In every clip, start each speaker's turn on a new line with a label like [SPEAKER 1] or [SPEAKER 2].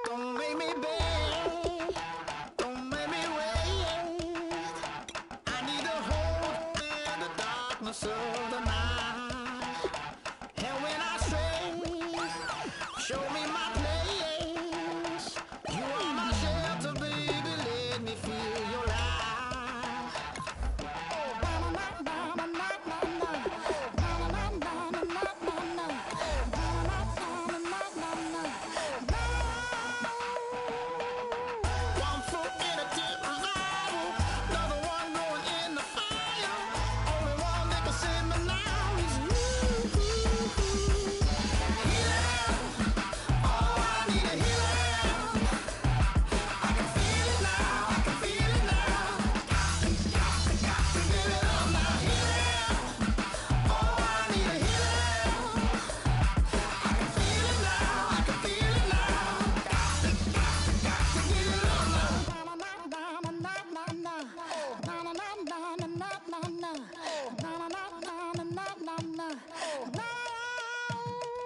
[SPEAKER 1] Don't make me beg, don't make me wait. I need a hold in the darkness of the night. And when I stray, show me my place. You are my shelter, baby, let me feel your light.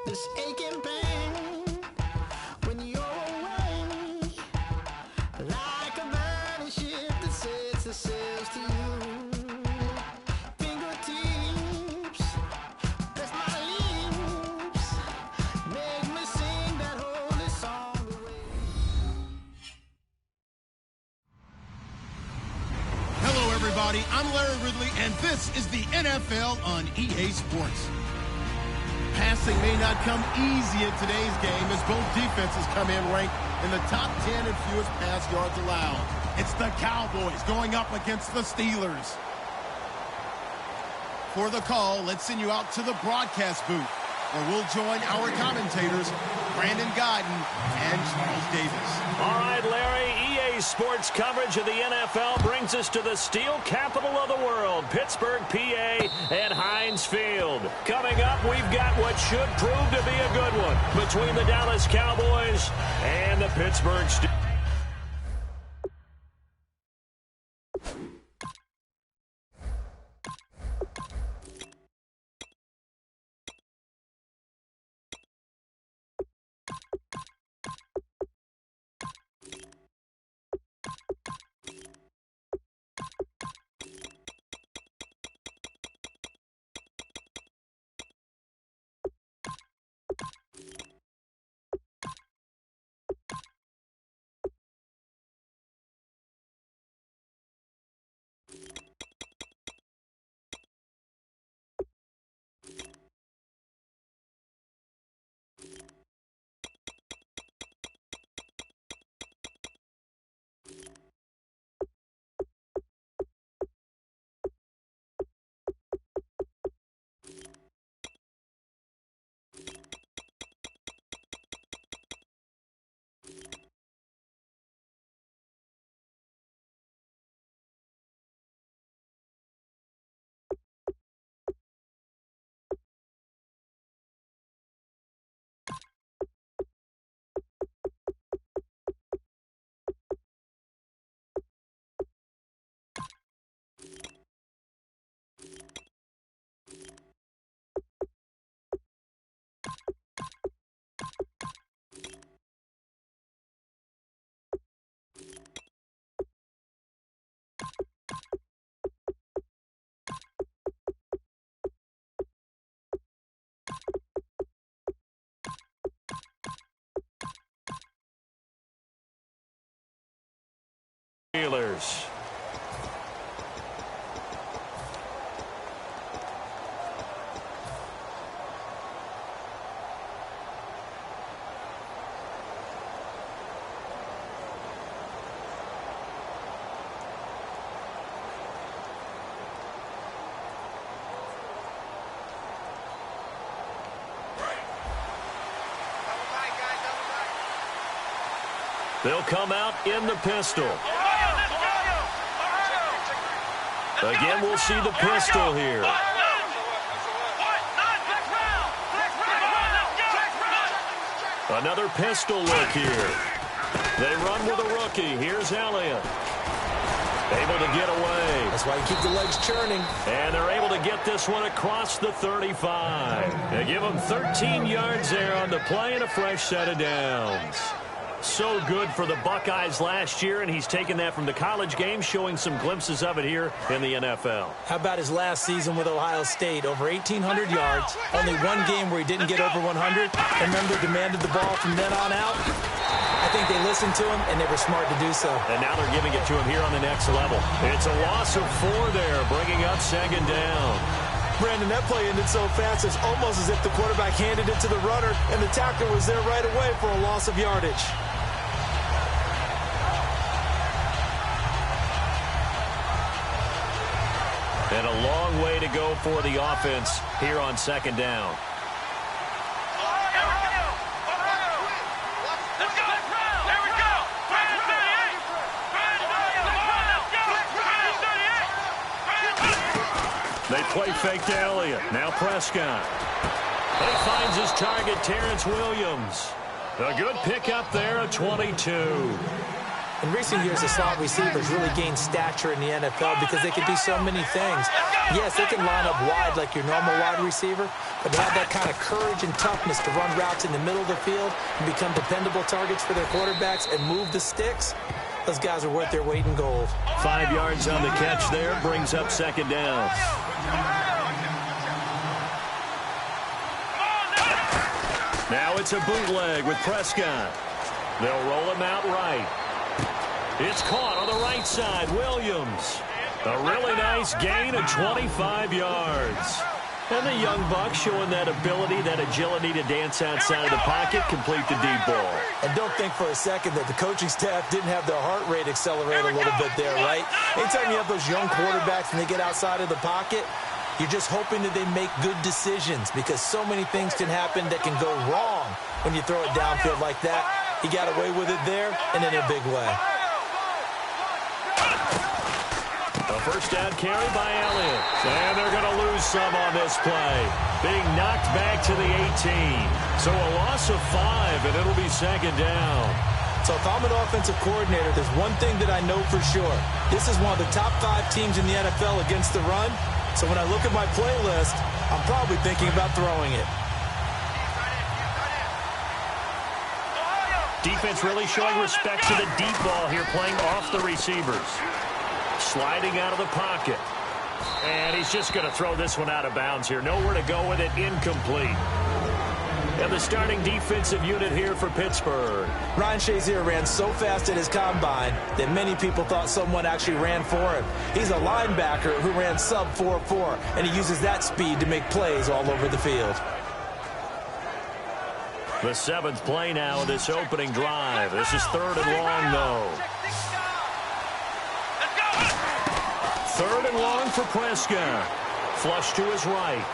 [SPEAKER 1] This aching pain when you're away, like a burning ship that sets sails to you. Fingertips, press my lips, make me sing that holy song away.
[SPEAKER 2] Hello, everybody. I'm Larry Ridley, and this is the NFL on EA Sports. Passing may not come easy in today's game as both defenses come in ranked in the top 10 and fewest pass yards allowed. It's the Cowboys going up against the Steelers. For the call, let's send you out to the broadcast booth, where we'll join our commentators, Brandon Godden and Charles Davis.
[SPEAKER 3] All right, Larry, EA Sports coverage of the NFL brings us to the steel capital of the world, Pittsburgh, PA, and Heinz Field. Coming up, we've got what should prove to be a good one between the Dallas Cowboys and the Pittsburgh Steelers. receivers. They'll come out in the pistol. Again, we'll see the pistol here. Another pistol look here. They run with a rookie. Here's Elliott. Able to get away.
[SPEAKER 4] That's why you keep the legs churning.
[SPEAKER 3] And they're able to get this one across the 35. They give them 13 yards there on the play and a fresh set of downs. So good for the Buckeyes last year, and he's taken that from the college game, showing some glimpses of it here in the NFL.
[SPEAKER 4] How about his last season with Ohio State? Over 1,800 yards, only one game where he didn't get over 100, and remember, demanded the ball from then on out. I think they listened to him, and they were smart to do so.
[SPEAKER 3] And now they're giving it to him here on the next level. It's a loss of 4 there, bringing up second down.
[SPEAKER 4] Brandon, that play ended so fast, it's almost as if the quarterback handed it to the runner, and the tackler was there right away for a loss of yardage.
[SPEAKER 3] And a long way to go for the offense here on second down. They play fake to Elliott. Now Prescott. He finds his target, Terrence Williams. A good pickup there, a 22.
[SPEAKER 4] In recent years, the slot receivers really gained stature in the NFL because they can do so many things. Yes, they can line up wide like your normal wide receiver, but they have that kind of courage and toughness to run routes in the middle of the field and become dependable targets for their quarterbacks and move the sticks. Those guys are worth their weight in gold.
[SPEAKER 3] 5 yards on the catch there, brings up second down. Now it's a bootleg with Prescott. They'll roll him out right. It's caught on the right side. Williams. A really nice gain of 25 yards. And the young buck showing that ability, that agility to dance outside of the pocket, complete the deep ball.
[SPEAKER 4] And don't think for a second that the coaching staff didn't have their heart rate accelerate a little bit there, right? Anytime you have those young quarterbacks and they get outside of the pocket, you're just hoping that they make good decisions because so many things can happen that can go wrong when you throw it downfield like that. He got away with it there and in a big way.
[SPEAKER 3] A first down carry by Elliott. And they're going to lose some on this play. Being knocked back to the 18. So a loss of 5, and it'll be second down.
[SPEAKER 4] So if I'm an offensive coordinator, there's one thing that I know for sure. This is one of the top 5 teams in the NFL against the run. So when I look at my playlist, I'm probably thinking about throwing it.
[SPEAKER 3] Defense really showing respect to the deep ball here, playing off the receivers. Sliding out of the pocket. And he's just going to throw this one out of bounds here. Nowhere to go with it, incomplete. And the starting defensive unit here for Pittsburgh.
[SPEAKER 4] Ryan Shazier ran so fast at his combine that many people thought someone actually ran for him. He's a linebacker who ran sub 4.4, and he uses that speed to make plays all over the field.
[SPEAKER 3] The 7th play now of this opening drive. This is 3rd and long, though. 3rd and long for Prescott. Flush to his right.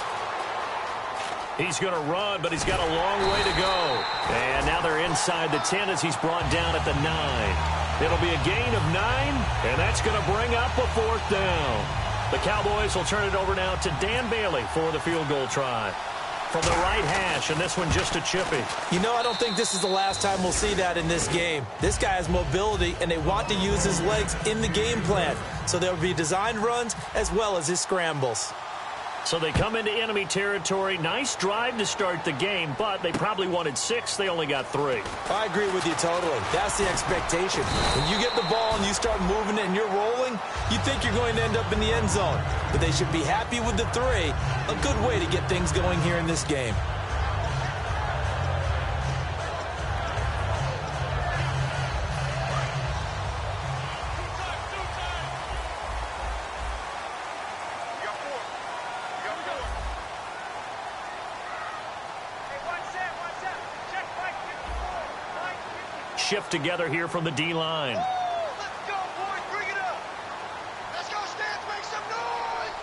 [SPEAKER 3] He's going to run, but he's got a long way to go. And now they're inside the 10 as he's brought down at the 9. It'll be a gain of 9, and that's going to bring up a 4th down. The Cowboys will turn it over now to Dan Bailey for the field goal try. From the right hash, and this one just a chippy.
[SPEAKER 4] You know, I don't think this is the last time we'll see that in this game. This guy has mobility, and they want to use his legs in the game plan. So there will be designed runs as well as his scrambles.
[SPEAKER 3] So they come into enemy territory. Nice drive to start the game, but they probably wanted 6. They only got 3.
[SPEAKER 4] I agree with you totally. That's the expectation. When you get the ball and you start moving it and you're rolling, you think you're going to end up in the end zone. But they should be happy with the 3. A good way to get things going here in this game.
[SPEAKER 3] shift together here from the D-line.
[SPEAKER 5] Let's go, boys. Bring it up. Let's go, Stance. Make some noise.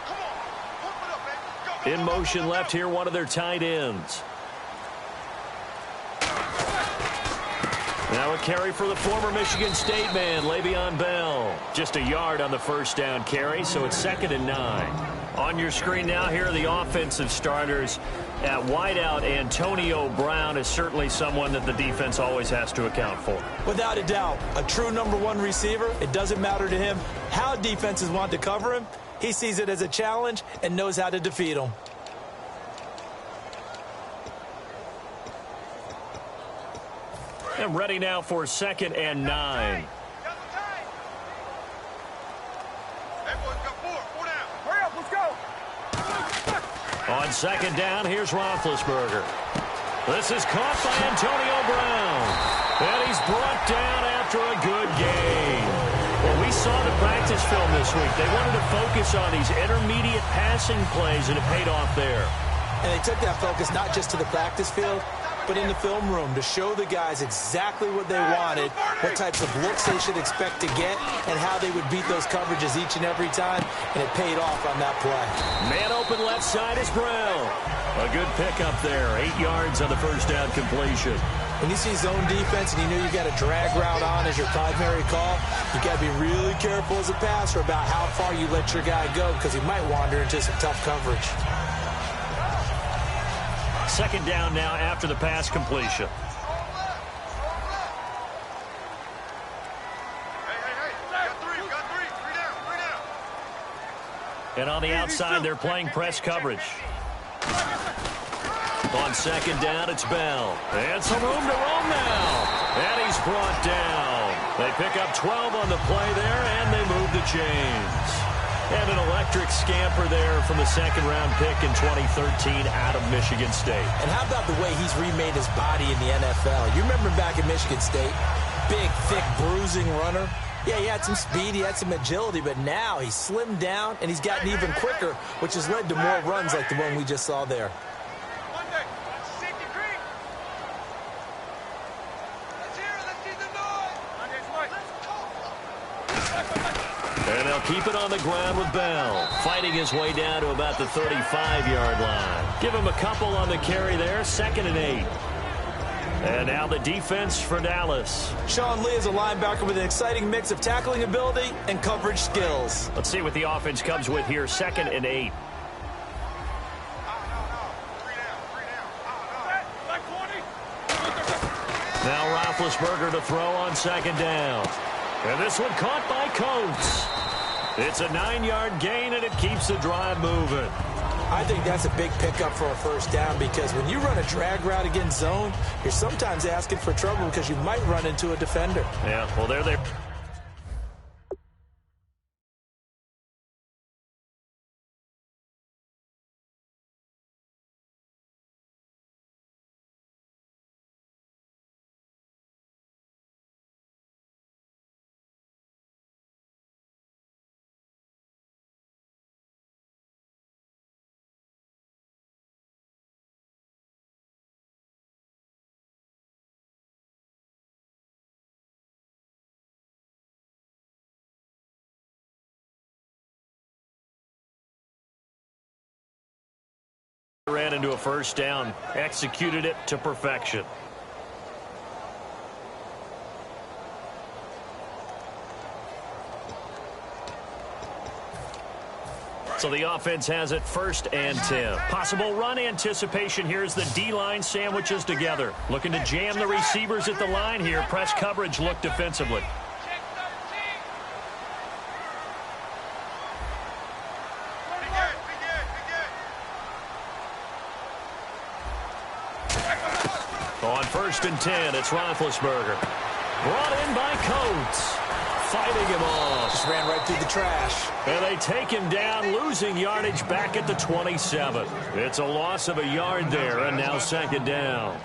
[SPEAKER 5] Come on. Pump it up, man. Go,
[SPEAKER 3] In motion left here, one of their tight ends. Now a carry for the former Michigan State man, Le'Veon Bell. Just a yard on the first down carry, so it's 2nd and 9. On your screen now, here are the offensive starters. At wideout, Antonio Brown is certainly someone that the defense always has to account for.
[SPEAKER 4] Without a doubt, a true #1 receiver. It doesn't matter to him how defenses want to cover him. He sees it as a challenge and knows how to defeat them.
[SPEAKER 3] And ready now for 2nd and 9.
[SPEAKER 5] Hey, boys, got four down. Hurry up, let's go.
[SPEAKER 3] On 2nd down, here's Roethlisberger. This is caught by Antonio Brown. And he's brought down after a good game. Well, we saw the practice film this week. They wanted to focus on these intermediate passing plays, and it paid off there.
[SPEAKER 4] And they took that focus not just to the practice field, but in the film room to show the guys exactly what they wanted, what types of looks they should expect to get, and how they would beat those coverages each and every time, and it paid off on that play.
[SPEAKER 3] Man open left side is Brown. A good pickup there, 8 yards on the first down completion.
[SPEAKER 4] When you see zone defense and you know you've got a drag route on as your primary call, you got to be really careful as a passer about how far you let your guy go because he might wander into some tough coverage.
[SPEAKER 3] 2nd down now after the pass completion. And on the outside, they're playing press coverage. On 2nd down, it's Bell. And some room to roam now. And he's brought down. They pick up 12 on the play there, and they move the chains. And an electric scamper there from the 2nd-round pick in 2013 out of Michigan State.
[SPEAKER 4] And how about the way he's remade his body in the NFL? You remember back at Michigan State, big, thick, bruising runner. Yeah, he had some speed, he had some agility, but now he's slimmed down and he's gotten even quicker, which has led to more runs like the one we just saw there.
[SPEAKER 3] And they'll keep it on the ground with Bell, fighting his way down to about the 35-yard line. Give him a couple on the carry there, 2nd and 8. And now the defense for Dallas.
[SPEAKER 4] Sean Lee is a linebacker with an exciting mix of tackling ability and coverage skills.
[SPEAKER 3] Let's see what the offense comes with here, 2nd and 8. Now Roethlisberger to throw on 2nd down. And this one caught by Coates. It's a 9-yard gain, and it keeps the drive moving.
[SPEAKER 4] I think that's a big pickup for a first down because when you run a drag route against zone, you're sometimes asking for trouble because you might run into a defender.
[SPEAKER 3] Yeah, well, there they... ran into a first down, executed it to perfection. So the offense has it 1st and 10. Possible run anticipation here as the D-line sandwiches together. Looking to jam the receivers at the line here. Press coverage look defensively. On 1st and 10, it's Roethlisberger. Brought in by Coates. Fighting him off.
[SPEAKER 4] Just ran right through the trash.
[SPEAKER 3] And they take him down, losing yardage back at the 27. It's a loss of a yard there, and now 2nd down.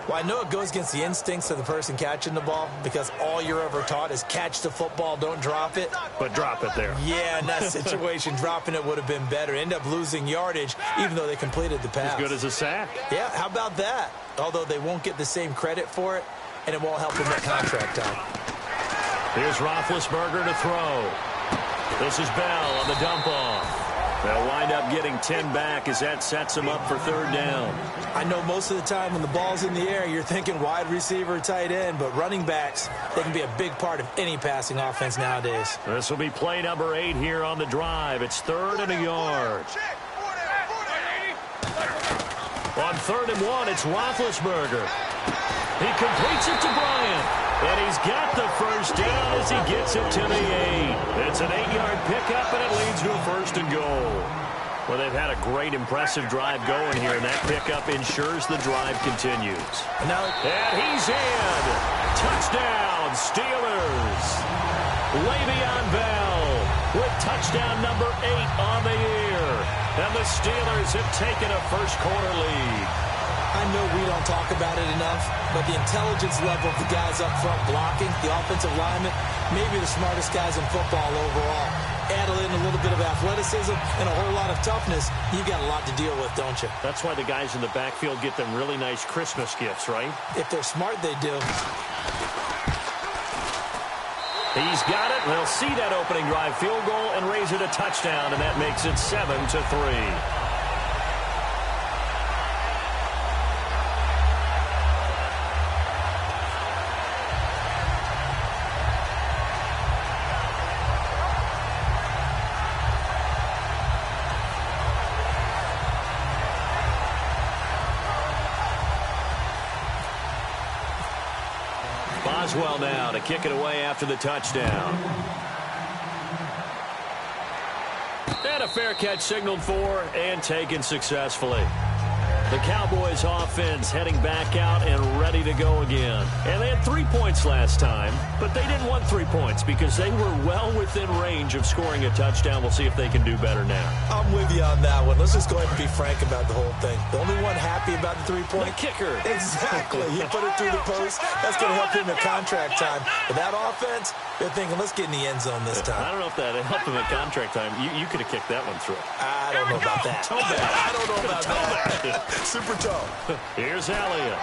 [SPEAKER 4] Well, I know it goes against the instincts of the person catching the ball because all you're ever taught is catch the football, don't drop it.
[SPEAKER 3] But drop it there.
[SPEAKER 4] Yeah, in that situation, dropping it would have been better. End up losing yardage, even though they completed the pass.
[SPEAKER 3] As good as a sack.
[SPEAKER 4] Yeah, how about that? Although they won't get the same credit for it, and it won't help them at contract time.
[SPEAKER 3] Here's Roethlisberger to throw. This is Bell on the dump-off. They'll wind up getting 10 back as that sets them up for third down.
[SPEAKER 4] I know most of the time when the ball's in the air, you're thinking wide receiver, tight end, but running backs, they can be a big part of any passing offense nowadays.
[SPEAKER 3] This will be play number 8 here on the drive. It's 3rd and a yard. On 3rd and 1, it's Roethlisberger. He completes it to Bryant. And he's got the first down as he gets it to the 8. It's an 8-yard pickup, and it leads to a 1st and goal. Well, they've had a great, impressive drive going here, and that pickup ensures the drive continues. And he's in. Touchdown, Steelers. Le'Veon Bell with touchdown number 8 on the year. And the Steelers have taken a first-quarter lead.
[SPEAKER 4] I know we don't talk about it enough, but the intelligence level of the guys up front blocking, the offensive linemen, maybe the smartest guys in football overall. Add in a little bit of athleticism and a whole lot of toughness, you've got a lot to deal with, don't you?
[SPEAKER 3] That's why the guys in the backfield get them really nice Christmas gifts, right?
[SPEAKER 4] If they're smart, they do.
[SPEAKER 3] He's got it. They'll see that opening drive field goal and raise it a touchdown, and that makes it 7-3. Boswell now to kick it away after the touchdown. And a fair catch signaled for and taken successfully. The Cowboys offense heading back out and ready to go again. And they had 3 points last time, but they didn't want 3 points because they were well within range of scoring a touchdown. We'll see if they can do better now.
[SPEAKER 4] I'm with you on that one. Let's just go ahead and be frank about the whole thing. The only one happy about the 3-point?
[SPEAKER 3] The kicker.
[SPEAKER 4] Exactly. He put it through the post. That's going to help him at contract time. But that offense, they're thinking, let's get in the end zone this time.
[SPEAKER 3] I don't know if that helped him at contract time. You could have kicked that one through.
[SPEAKER 4] I don't know about that. I don't know about that. Super toe.
[SPEAKER 3] Here's Elliott.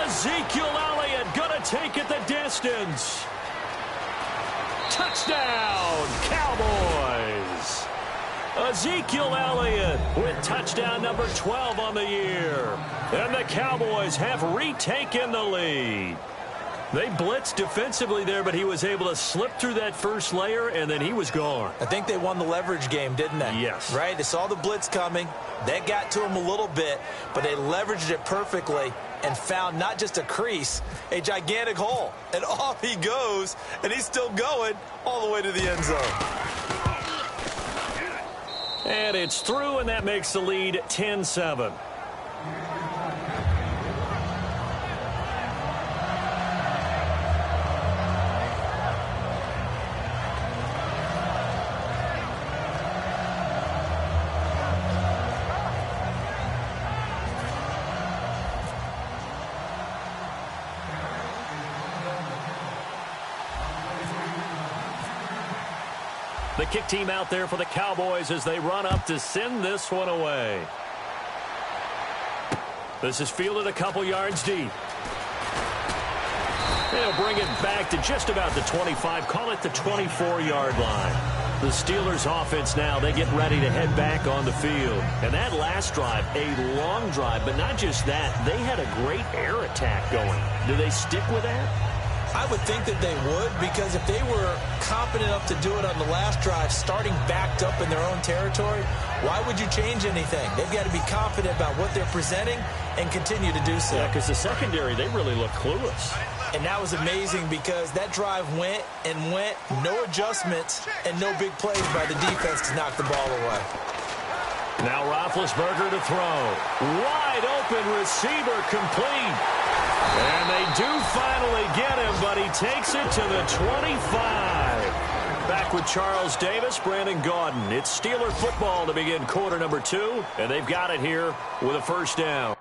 [SPEAKER 3] Ezekiel Elliott gonna take it the distance. Touchdown, Cowboys. Ezekiel Elliott with touchdown number 12 on the year. And the Cowboys have retaken the lead. They blitzed defensively there, but he was able to slip through that first layer, and then he was gone.
[SPEAKER 4] I think they won the leverage game, didn't they?
[SPEAKER 3] Yes.
[SPEAKER 4] Right? They saw the blitz coming. That got to him a little bit, but they leveraged it perfectly and found not just a crease, a gigantic hole. And off he goes, and he's still going all the way to the end zone.
[SPEAKER 3] And it's through, and that makes the lead 10-7. The kick team out there for the Cowboys as they run up to send this one away. This is fielded a couple yards deep. They'll bring it back to just about the 25, call it the 24-yard line. The Steelers offense now, they get ready to head back on the field. And that last drive, a long drive, but not just that, they had a great air attack going. Do they stick with that?
[SPEAKER 4] I would think that they would, because if they were competent enough to do it on the last drive, starting backed up in their own territory, why would you change anything? They've got to be confident about what they're presenting and continue to do so.
[SPEAKER 3] Yeah, because the secondary, they really look clueless.
[SPEAKER 4] And that was amazing because that drive went and went, no adjustments, and no big plays by the defense to knock the ball away.
[SPEAKER 3] Now Roethlisberger to throw. Wide open receiver complete. And they do finally get him, but he takes it to the 25. Back with Charles Davis, Brandon Gaudin. It's Steeler football to begin quarter number 2, and they've got it here with a first down.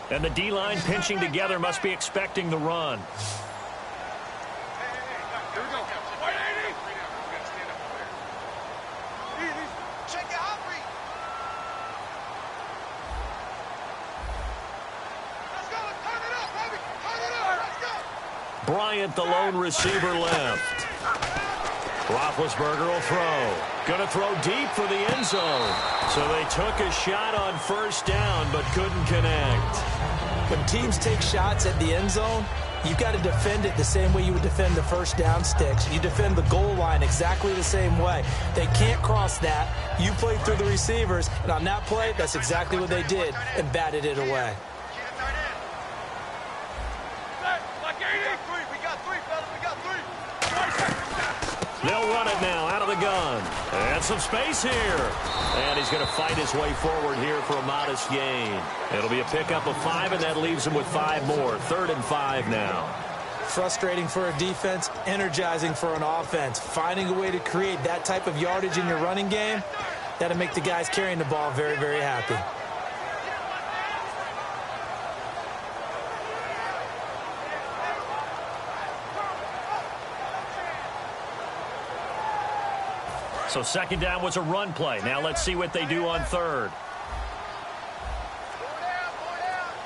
[SPEAKER 3] And the D-line pinching together must be expecting the run.
[SPEAKER 5] Here we go. 180. Check it out, Reed. Let's go. Turn it up, baby. Turn it up. Let's go.
[SPEAKER 3] Bryant, the lone receiver, left. Roethlisberger will throw. Going to throw deep for the end zone. So they took a shot on first down, but couldn't connect.
[SPEAKER 4] When teams take shots at the end zone, you've got to defend it the same way you would defend the first down sticks. You defend the goal line exactly the same way. They can't cross that. You play through the receivers, and on that play, that's exactly what they did and batted it away.
[SPEAKER 3] They'll run it now out of the gun. And some space here. And he's going to fight his way forward here for a modest gain. It'll be a pickup of 5, and that leaves him with 5 more. 3rd and 5 now.
[SPEAKER 4] Frustrating for a defense, energizing for an offense. Finding a way to create that type of yardage in your running game, that'll make the guys carrying the ball very, very happy.
[SPEAKER 3] So 2nd down was a run play. Now let's see what they do on 3rd.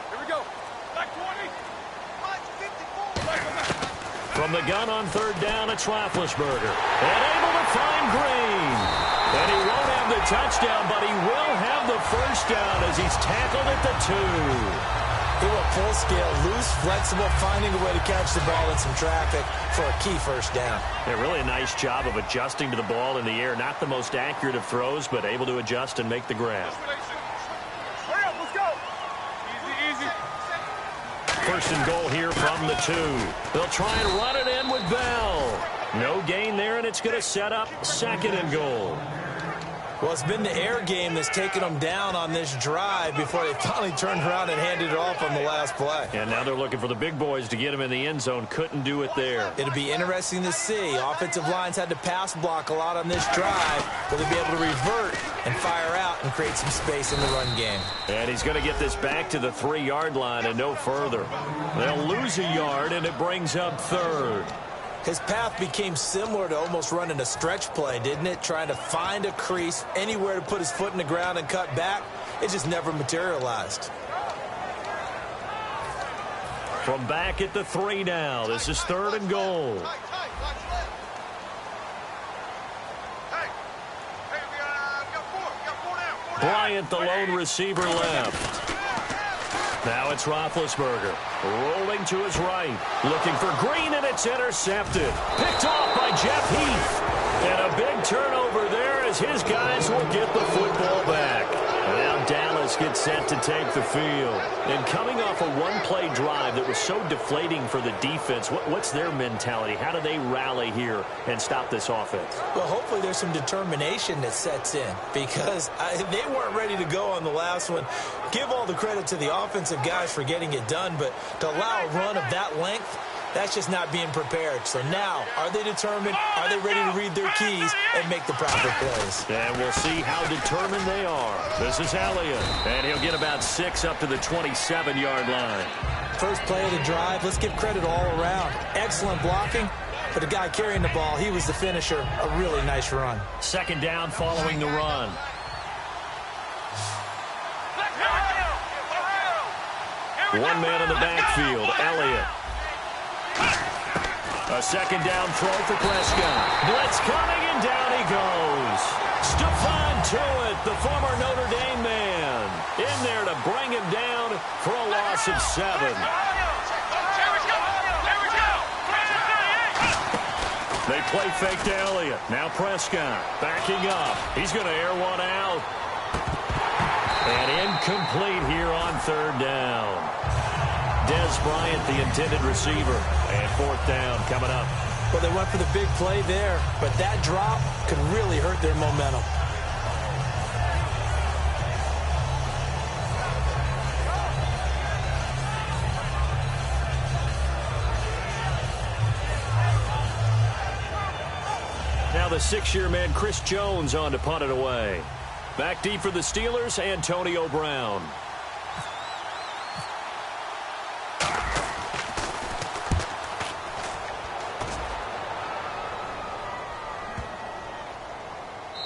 [SPEAKER 5] Here we go. Back 20.
[SPEAKER 3] From the gun on 3rd down, it's Roethlisberger. And able to find Green. And he won't have the touchdown, but he will have the first down as he's tackled at the 2.
[SPEAKER 4] He went full scale, loose, flexible, finding a way to catch the ball in some traffic for a key first down.
[SPEAKER 3] Yeah, really a nice job of adjusting to the ball in the air. Not the most accurate of throws, but able to adjust and make the grab.
[SPEAKER 5] Hurry up, let's go. Easy, easy.
[SPEAKER 3] 1st and goal here from the 2. They'll try and run it in with Bell. No gain there, and it's going to set up 2nd and goal.
[SPEAKER 4] Well, it's been the air game that's taken them down on this drive before they finally turned around and handed it off on the last play.
[SPEAKER 3] And now they're looking for the big boys to get him in the end zone. Couldn't do it there.
[SPEAKER 4] It'll be interesting to see. Offensive lines had to pass block a lot on this drive. Will they be able to revert and fire out and create some space in the run game?
[SPEAKER 3] And he's going to get this back to the 3-yard line and no further. They'll lose a yard, and it brings up 3rd.
[SPEAKER 4] His path became similar to almost running a stretch play, didn't it? Trying to find a crease, anywhere to put his foot in the ground and cut back. It just never materialized.
[SPEAKER 3] From back at the 3 now, this is 3rd and goal.
[SPEAKER 5] Hey, we got 4 now.
[SPEAKER 3] Bryant, the lone receiver, left. Now it's Roethlisberger, rolling to his right, looking for Green, and it's intercepted. Picked off by Jeff Heath. And a big turnover there as his guys will get the football back. Now Dallas gets set to take the field. And coming off a one-play drive that was so deflating for the defense, what's their mentality? How do they rally here and stop this offense?
[SPEAKER 4] Well, hopefully there's some determination that sets in because they weren't ready to go on the last one. Give all the credit to the offensive guys for getting it done, but to allow a run of that length, that's just not being prepared. So now, are they determined? Are they ready to read their keys and make the proper plays?
[SPEAKER 3] And we'll see how determined they are. This is Elliott, and he'll get about 6 up to the 27-yard line.
[SPEAKER 4] First play of the drive, let's give credit all around. Excellent blocking, but the guy carrying the ball, he was the finisher. A really nice run.
[SPEAKER 3] 2nd down following the run. One man in the backfield, Elliott. A 2nd down throw for Prescott. Blitz coming, and down he goes. Stephon Tuitt, the former Notre Dame man, in there to bring him down for a loss of 7. They play fake to Elliott. Now Prescott backing up. He's going to air one out. And incomplete here on 3rd down. Dez Bryant, the intended receiver. And 4th down coming up.
[SPEAKER 4] Well, they went for the big play there, but that drop could really hurt their momentum.
[SPEAKER 3] Now the 6-year man Chris Jones on to punt it away. Back deep for the Steelers, Antonio Brown.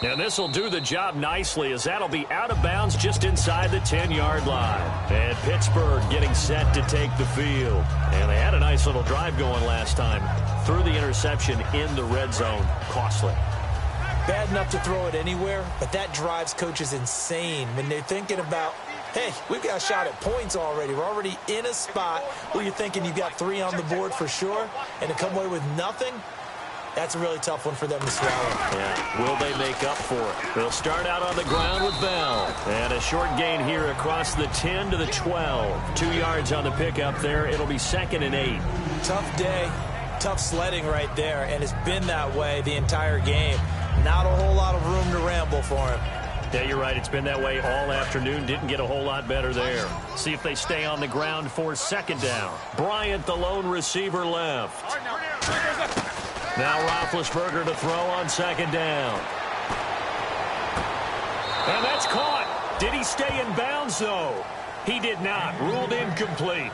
[SPEAKER 3] And this will do the job nicely, as that'll be out of bounds just inside the 10-yard line. And Pittsburgh getting set to take the field. And they had a nice little drive going last time. Threw the interception in the red zone. Costly.
[SPEAKER 4] Bad enough to throw it anywhere, but that drives coaches insane when they're thinking about, hey, we've got a shot at points already. We're already in a spot where you're thinking you've got 3 on the board for sure, and to come away with nothing, that's a really tough one for them to swallow.
[SPEAKER 3] Yeah, will they make up for it? They'll start out on the ground with Bell. And a short gain here across the 10 to the 12. 2 yards on the pickup there. It'll be 2nd and 8.
[SPEAKER 4] Tough day, tough sledding right there, and it's been that way the entire game. Not a whole lot of room to ramble for him.
[SPEAKER 3] Yeah, you're right. It's been that way all afternoon. Didn't get a whole lot better there. See if they stay on the ground for 2nd down. Bryant, the lone receiver, left. Now Roethlisberger to throw on 2nd down. And that's caught. Did he stay in bounds, though? He did not. Ruled incomplete.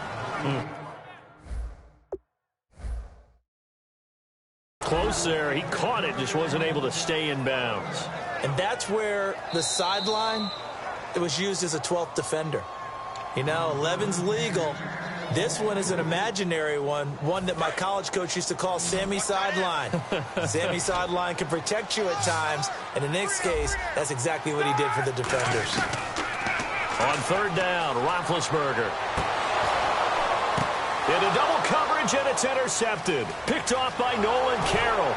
[SPEAKER 3] Close there. He caught it, just wasn't able to stay in bounds.
[SPEAKER 4] And that's where the sideline, it was used as a 12th defender. You know, 11's legal. This one is an imaginary one that my college coach used to call Sammy Sideline. Sammy Sideline can protect you at times, and in this case, that's exactly what he did for the defenders.
[SPEAKER 3] On 3rd down, Roethlisberger. Into double coverage, and it's intercepted. Picked off by Nolan Carroll.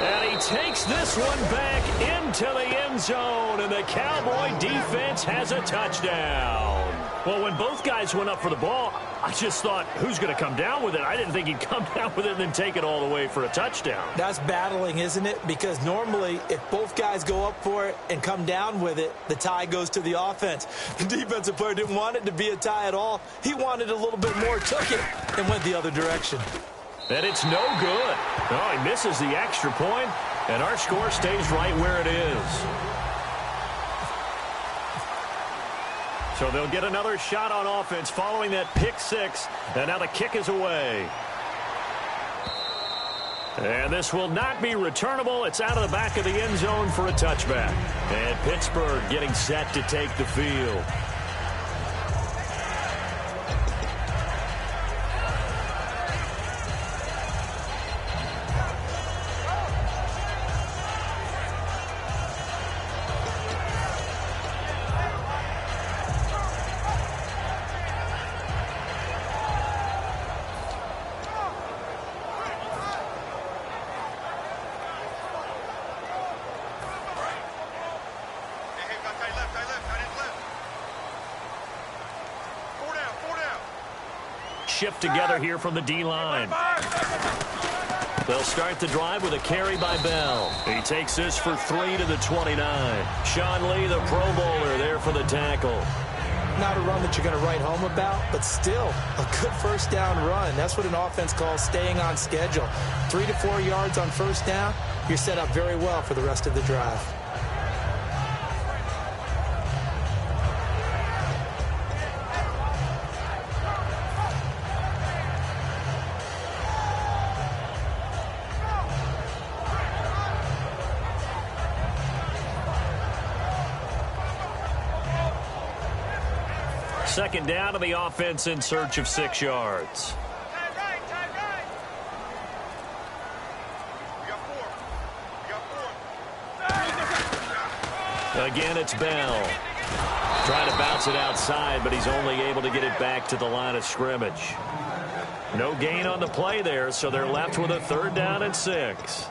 [SPEAKER 3] And he takes this one back into the end zone, and the Cowboy defense has a touchdown. Well, when both guys went up for the ball, I just thought, who's going to come down with it? I didn't think he'd come down with it and then take it all the way for a touchdown.
[SPEAKER 4] That's battling, isn't it? Because normally, if both guys go up for it and come down with it, the tie goes to the offense. The defensive player didn't want it to be a tie at all. He wanted a little bit more, took it, and went the other direction.
[SPEAKER 3] And it's no good. Oh, he misses the extra point, and our score stays right where it is. So they'll get another shot on offense following that pick 6, and now the kick is away. And this will not be returnable. It's out of the back of the end zone for a touchback. And Pittsburgh getting set to take the field. Shift together here from the D-line. They'll start the drive with a carry by Bell. He takes this for 3 to the 29. Sean Lee, the Pro Bowler, there for the tackle.
[SPEAKER 4] Not a run that you're going to write home about, but still a good 1st down run. That's what an offense calls staying on schedule. 3 to 4 yards on 1st down, you're set up very well for the rest of the drive.
[SPEAKER 3] Second down to the offense in search of 6 yards. Again, it's Bell. Trying to bounce it outside, but he's only able to get it back to the line of scrimmage. No gain on the play there, so they're left with a 3rd down and 6.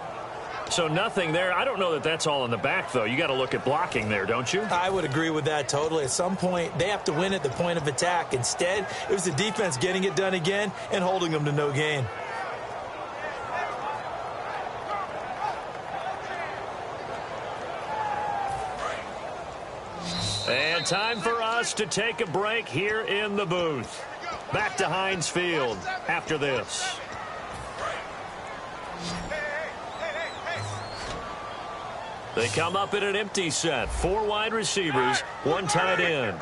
[SPEAKER 3] So nothing there. I don't know that that's all in the back, though. You got to look at blocking there, don't you?
[SPEAKER 4] I would agree with that totally. At some point, they have to win at the point of attack. Instead, it was the defense getting it done again and holding them to no gain.
[SPEAKER 3] And time for us to take a break here in the booth. Back to Heinz Field after this. They come up in an empty set. 4 wide receivers, 1 tight end.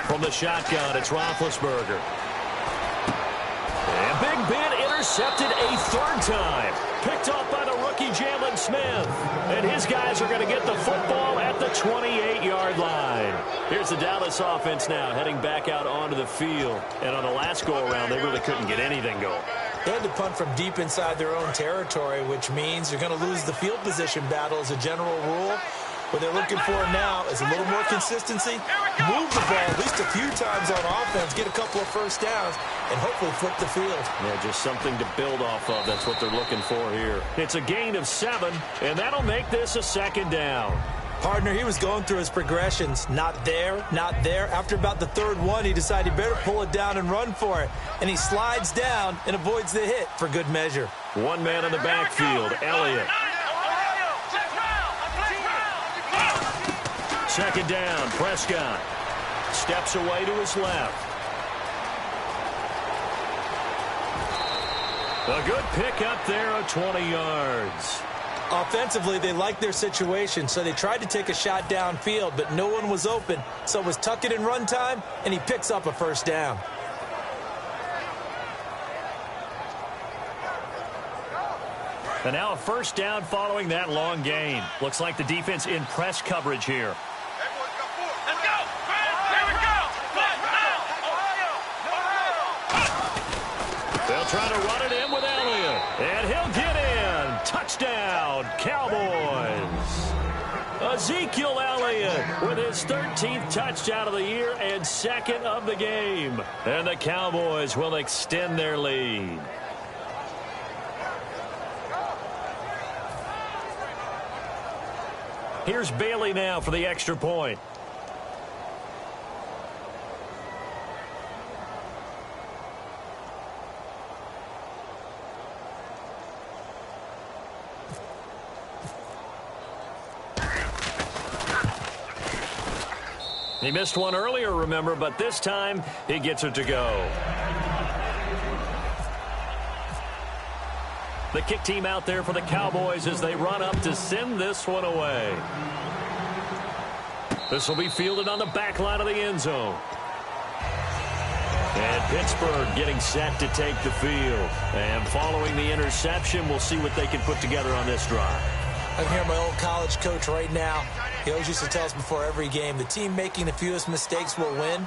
[SPEAKER 3] From the shotgun, it's Roethlisberger. And Big Ben intercepted a third time. Picked off by the rookie Jalen Smith. And his guys are going to get the football at the 28-yard line. Here's the Dallas offense now heading back out onto the field. And on the last go-around, they really couldn't get anything going.
[SPEAKER 4] They had to punt from deep inside their own territory, which means you're going to lose the field position battle as a general rule. What they're looking for now is a little more consistency, move the ball at least a few times on offense, get a couple of first downs, and hopefully flip the field.
[SPEAKER 3] Yeah, just something to build off of. That's what they're looking for here. It's a gain of 7, and that'll make this a second down.
[SPEAKER 4] Partner, he was going through his progressions. Not there, not there. After about the third one, he decided he better pull it down and run for it. And he slides down and avoids the hit for good measure.
[SPEAKER 3] One man in the backfield, Elliott. Second down, Prescott. Steps away to his left. A good pick up there of 20 yards.
[SPEAKER 4] Offensively, they liked their situation, so they tried to take a shot downfield, but no one was open. So it was tuck it in run time, and he picks up a first down.
[SPEAKER 3] And now a first down following that long gain. Looks like the defense in press coverage here. They'll try to run it in with Elliott. And he'll get in. Touchdown, Cowboys. Ezekiel Elliott with his 13th touchdown of the year and second of the game. And the Cowboys will extend their lead. Here's Bailey now for the extra point. He missed one earlier, remember, but this time he gets it to go. The kick team out there for the Cowboys as they run up to send this one away. This will be fielded on the back line of the end zone. And Pittsburgh getting set to take the field. And following the interception, we'll see what they can put together on this drive.
[SPEAKER 4] I can hear my old college coach right now. He always used to tell us before every game, the team making the fewest mistakes will win.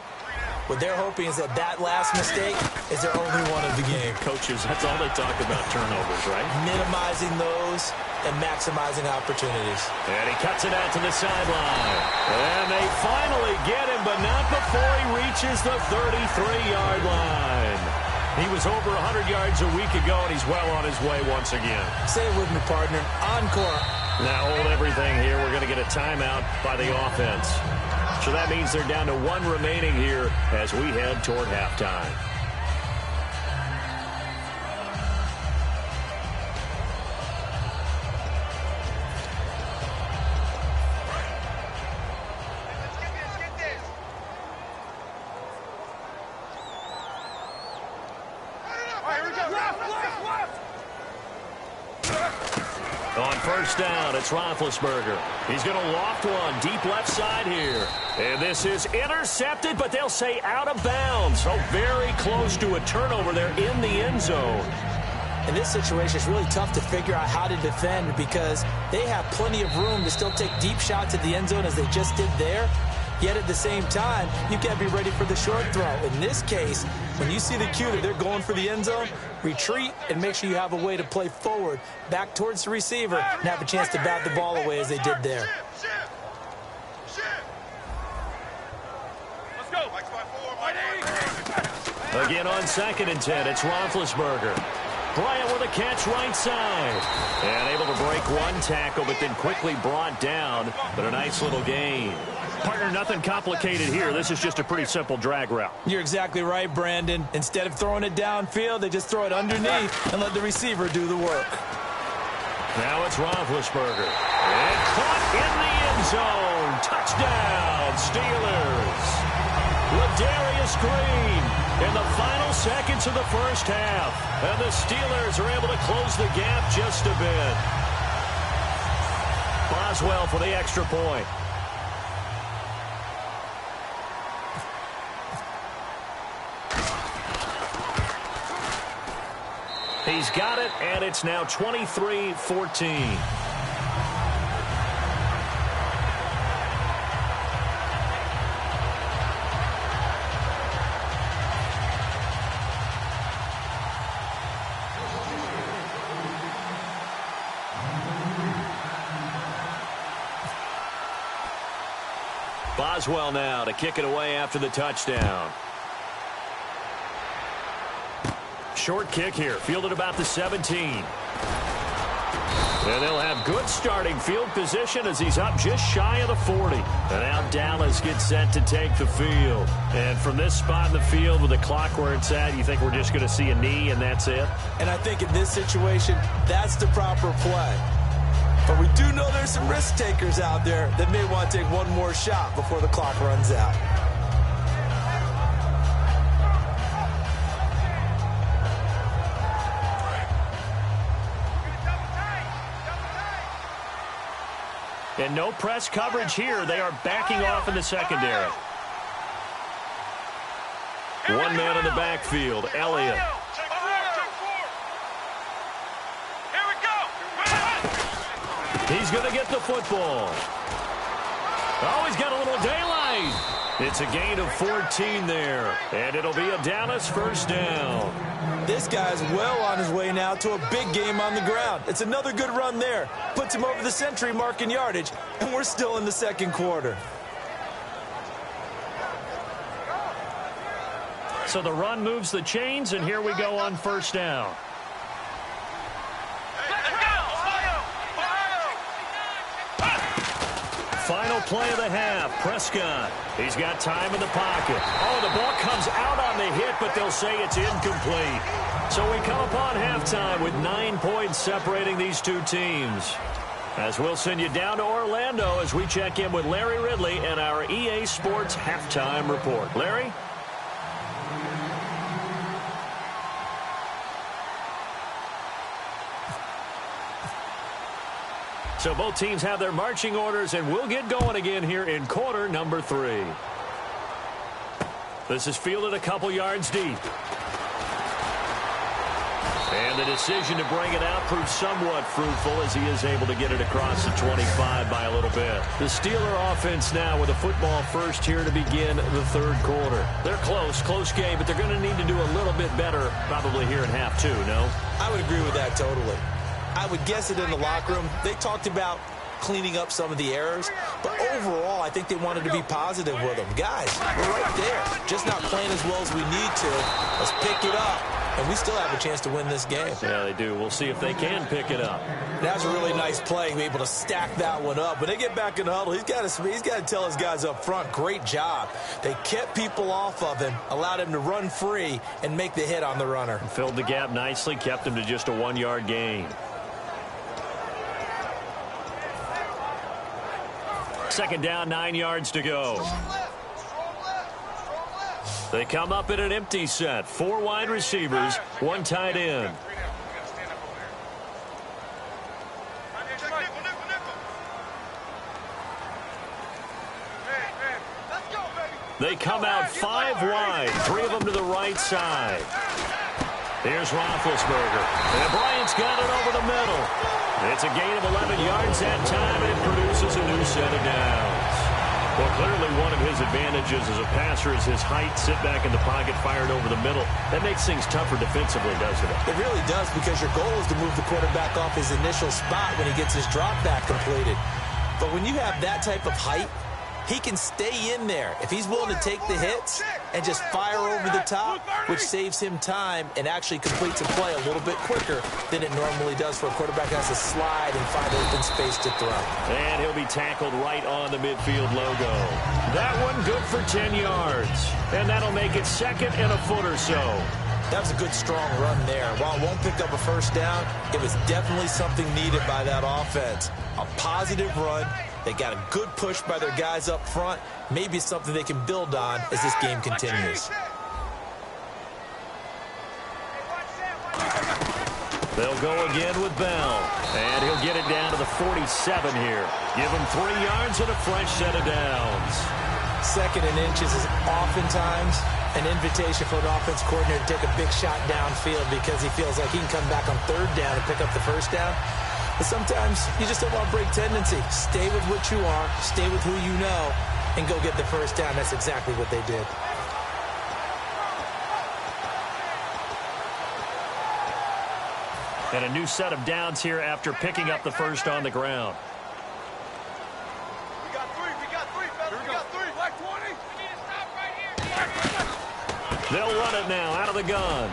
[SPEAKER 4] What they're hoping is that last mistake is their only one of the game.
[SPEAKER 3] Coaches, that's all they talk about, turnovers, right?
[SPEAKER 4] Minimizing those and maximizing opportunities.
[SPEAKER 3] And he cuts it out to the sideline. And they finally get him, but not before he reaches the 33-yard line. He was over 100 yards a week ago, and he's well on his way once again.
[SPEAKER 4] Say it with me, partner. Encore.
[SPEAKER 3] Now hold everything here. We're going to get a timeout by the offense. So that means they're down to one remaining here as we head toward halftime. On first down, it's Roethlisberger. He's going to loft one deep left side here. And this is intercepted, but they'll say out of bounds. So very close to a turnover there in the end zone.
[SPEAKER 4] In this situation, it's really tough to figure out how to defend because they have plenty of room to still take deep shots at the end zone as they just did there. Yet at the same time, you got to be ready for the short throw. In this case, when you see the cue that they're going for the end zone, retreat and make sure you have a way to play forward, back towards the receiver, and have a chance to bat the ball away as they did there.
[SPEAKER 5] Let's go.
[SPEAKER 3] Again on 2nd and 10, it's Roethlisberger. Bryant with a catch right side. And able to break one tackle, but then quickly brought down. But a nice little gain. Partner, nothing complicated here. This is just a pretty simple drag route.
[SPEAKER 4] You're exactly right, Brandon. Instead of throwing it downfield, they just throw it underneath and let the receiver do the work.
[SPEAKER 3] Now it's Roethlisberger. And caught in the end zone. Touchdown, Steelers. Ladarius Green in the final seconds of the first half. And the Steelers are able to close the gap just a bit. Boswell for the extra point. He's got it, and it's now 23-14. Boswell now to kick it away after the touchdown. Short kick here, fielded about the 17. And they'll have good starting field position as he's up just shy of the 40. And now Dallas gets set to take the field. And from this spot in the field with the clock where it's at, you think we're just going to see a knee and that's it?
[SPEAKER 4] And I think in this situation, that's the proper play. But we do know there's some risk takers out there that may want to take one more shot before the clock runs out.
[SPEAKER 3] And no press coverage here. They are backing off in the secondary. One man in the backfield, Elliott. He's going to get the football. Oh, he's got a little daylight. It's a gain of 14 there. And it'll be a Dallas first down.
[SPEAKER 4] This guy's well on his way now to a big game on the ground. It's another good run there. Puts him over the century mark in yardage, and we're still in the second quarter.
[SPEAKER 3] So the run moves the chains, and here we go on first down. Final play of the half, Prescott. He's got time in the pocket. Oh, the ball comes out on the hit, but they'll say it's incomplete. So we come upon halftime with 9 points separating these two teams. As we'll send you down to Orlando as we check in with Larry Ridley and our EA Sports Halftime Report. Larry? So both teams have their marching orders, and we'll get going again here in quarter number 3. This is fielded a couple yards deep. And the decision to bring it out proves somewhat fruitful as he is able to get it across the 25 by a little bit. The Steeler offense now with a football first here to begin the third quarter. They're close game, but they're going to need to do a little bit better probably here in half 2, no?
[SPEAKER 4] I would agree with that totally. I would guess it in the locker room. They talked about cleaning up some of the errors, but overall, I think they wanted to be positive with them. Guys, we're right there. Just not playing as well as we need to. Let's pick it up, and we still have a chance to win this game.
[SPEAKER 3] Yeah, they do. We'll see if they can pick it up.
[SPEAKER 4] That's a really nice play, be able to stack that one up. When they get back in the huddle, he's got to tell his guys up front, great job. They kept people off of him, allowed him to run free, and make the hit on the runner.
[SPEAKER 3] Filled the gap nicely, kept him to just a 1-yard gain. Second down, 9 yards to go. They come up in an empty set. 4 wide receivers, 1 tight end. They come out 5 wide, 3 of them to the right side. Here's Roethlisberger. And Bryant's got it over the middle. It's a gain of 11 yards that time, and it produces a new set of downs. Well, clearly one of his advantages as a passer is his height. Sit back in the pocket, fired over the middle. That makes things tougher defensively, doesn't it?
[SPEAKER 4] It really does, because your goal is to move the quarterback off his initial spot when he gets his drop back completed. But when you have that type of height, he can stay in there if he's willing to take the hits and just fire over the top, which saves him time and actually completes a play a little bit quicker than it normally does for a quarterback that has to slide and find open space to throw.
[SPEAKER 3] And he'll be tackled right on the midfield logo. That one good for 10 yards. And that'll make it second and a foot or so.
[SPEAKER 4] That was a good, strong run there. While it won't pick up a first down, it was definitely something needed by that offense. A positive run. They got a good push by their guys up front. Maybe it's something they can build on as this game continues.
[SPEAKER 3] They'll go again with Bell. And he'll get it down to the 47 here. Give him 3 yards and a fresh set of downs.
[SPEAKER 4] Second and inches is oftentimes An invitation for an offense coordinator to take a big shot downfield because he feels like he can come back on third down and pick up the first down. But sometimes you just don't want to break tendency. Stay with what you are, stay with who you know, and go get the first down. That's exactly what they did.
[SPEAKER 3] And a new set of downs here after picking up the first on the ground.
[SPEAKER 5] We got three, fellas. We got three. Black 20. We need to stop right here.
[SPEAKER 3] They'll run it now out of the gun.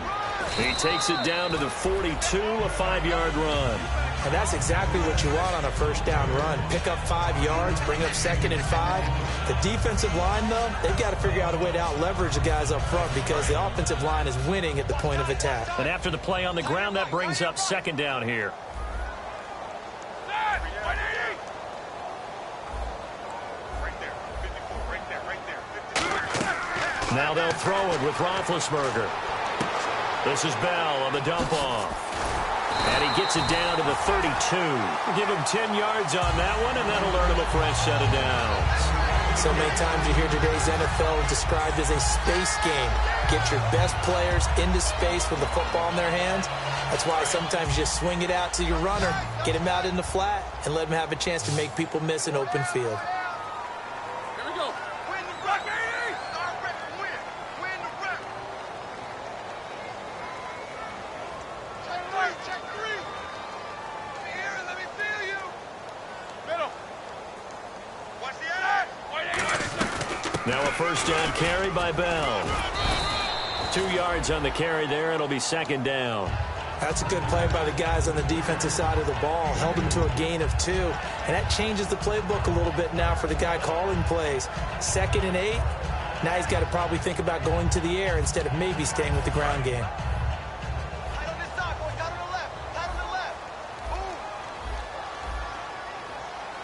[SPEAKER 3] He takes it down to the 42, a 5-yard run.
[SPEAKER 4] And that's exactly what you want on a first down run. Pick up 5 yards, bring up 2nd and 5. The defensive line, though, they've got to figure out a way to out-leverage the guys up front because the offensive line is winning at the point of attack.
[SPEAKER 3] And after the play on the ground, that brings up 2nd down here. Now they'll throw it with Roethlisberger. This is Bell on the dump-off. And he gets it down to the 32. Give him 10 yards on that one, and that'll earn him a fresh set of downs.
[SPEAKER 4] So many times you hear today's NFL described as a space game. Get your best players into space with the football in their hands. That's why sometimes you just swing it out to your runner, get him out in the flat, and let him have a chance to make people miss an open field.
[SPEAKER 5] Here we go. Win the rep, baby. Our rep win. Win the rep. Check three. Let me hear it. Let me feel you. Middle. Watch the eye.
[SPEAKER 3] Now a first down carry by Bell. 2 yards on the carry there. It'll be 2nd down.
[SPEAKER 4] That's a good play by the guys on the defensive side of the ball. Held him to a gain of 2. And that changes the playbook a little bit now for the guy calling plays. 2nd and 8. Now he's got to probably think about going to the air instead of maybe staying with the ground game.
[SPEAKER 5] Tight on this side, boys. Tight on the left. Tight on the left. Move.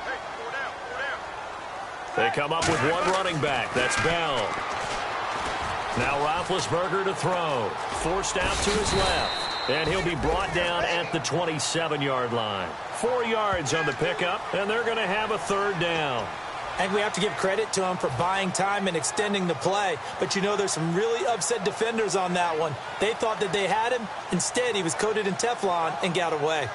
[SPEAKER 5] Hey, 4 down. 4 down.
[SPEAKER 3] They come up with one running back. That's Bell. Now Roethlisberger to throw. Forced out to his left. And he'll be brought down at the 27-yard line. 4 yards on the pickup, and they're going to have a 3rd down.
[SPEAKER 4] And we have to give credit to him for buying time and extending the play. But you know, there's some really upset defenders on that one. They thought that they had him. Instead, he was coated in Teflon and got away.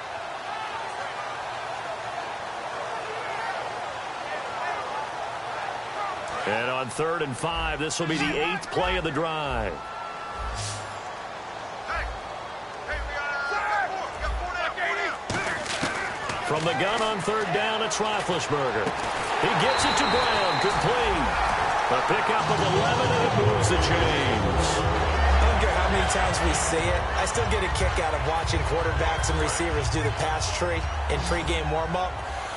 [SPEAKER 3] And on 3rd and 5, this will be the 8th play of the drive. From the gun on 3rd down, it's Roethlisberger. He gets it to Brown, complete. A pickup of 11, and it moves the chains.
[SPEAKER 4] I don't care how many times we see it. I still get a kick out of watching quarterbacks and receivers do the pass tree in pregame warm-up.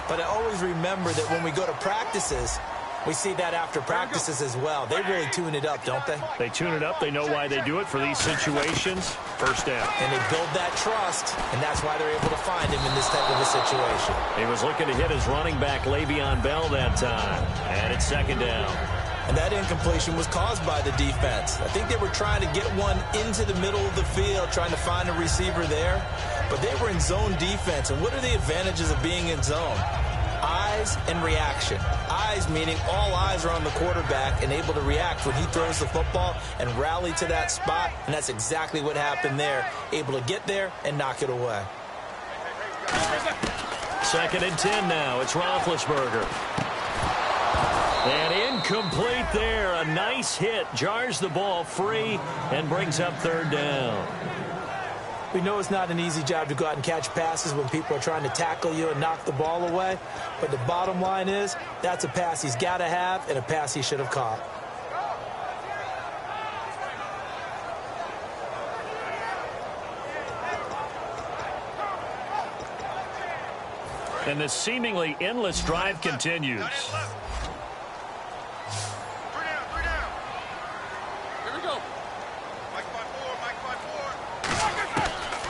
[SPEAKER 4] But I always remember that when we go to practices, we see that after practices as well. They really tune it up, don't they?
[SPEAKER 3] They tune it up. They know why they do it for these situations. First down.
[SPEAKER 4] And they build that trust, and that's why they're able to find him in this type of a situation.
[SPEAKER 3] He was looking to hit his running back, Le'Veon Bell, that time. And it's 2nd down.
[SPEAKER 4] And that incompletion was caused by the defense. I think they were trying to get one into the middle of the field, trying to find a receiver there. But they were in zone defense. And what are the advantages of being in zone? Eyes and reaction. Eyes meaning all eyes are on the quarterback and able to react when he throws the football and rally to that spot. And that's exactly what happened there. Able to get there and knock it away.
[SPEAKER 3] 2nd and 10 now. It's Roethlisberger. And incomplete there. A nice hit. Jars the ball free and brings up 3rd down.
[SPEAKER 4] We know it's not an easy job to go out and catch passes when people are trying to tackle you and knock the ball away. But the bottom line is, that's a pass he's got to have and a pass he should have caught.
[SPEAKER 3] And the seemingly endless drive continues.
[SPEAKER 5] 3 down. Here we go. Mike 5-4.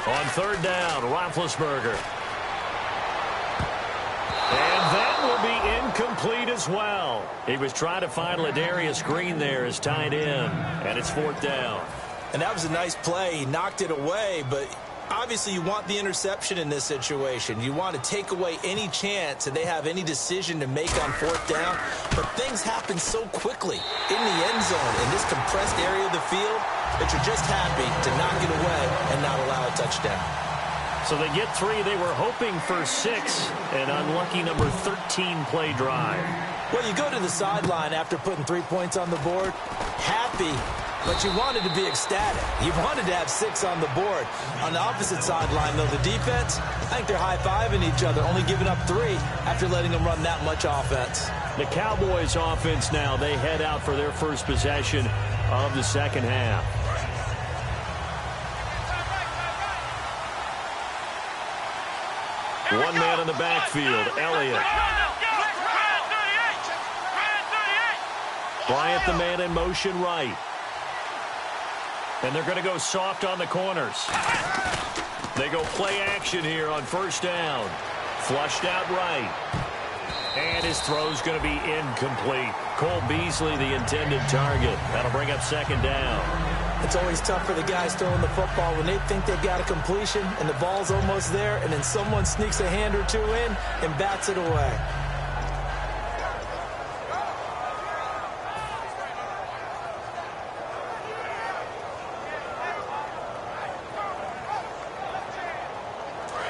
[SPEAKER 3] On 3rd down, Roethlisberger. And that will be incomplete as well. He was trying to find Ladarius Green there as tight end. And it's 4th down.
[SPEAKER 4] And that was a nice play. He knocked it away, but Obviously, you want the interception in this situation. You want to take away any chance that they have any decision to make on fourth down. But things happen so quickly in the end zone in this compressed area of the field that you're just happy to knock it away and not allow a touchdown.
[SPEAKER 3] So they get 3. They were hoping for 6. An unlucky number 13 play drive.
[SPEAKER 4] Well, you go to the sideline after putting 3 points on the board, happy, but you wanted to be ecstatic. You wanted to have 6 on the board. On the opposite sideline, though, the defense, I think they're high-fiving each other, only giving up 3 after letting them run that much offense.
[SPEAKER 3] The Cowboys offense now, they head out for their first possession of the second half. One man in the backfield, Elliott. Bryant, the man in motion right. And they're going to go soft on the corners. They go play action here on first down. Flushed out right. And his throw's going to be incomplete. Cole Beasley, the intended target. That'll bring up second down.
[SPEAKER 4] It's always tough for the guys throwing the football when they think they've got a completion and the ball's almost there, and then someone sneaks a hand or 2 in and bats it away.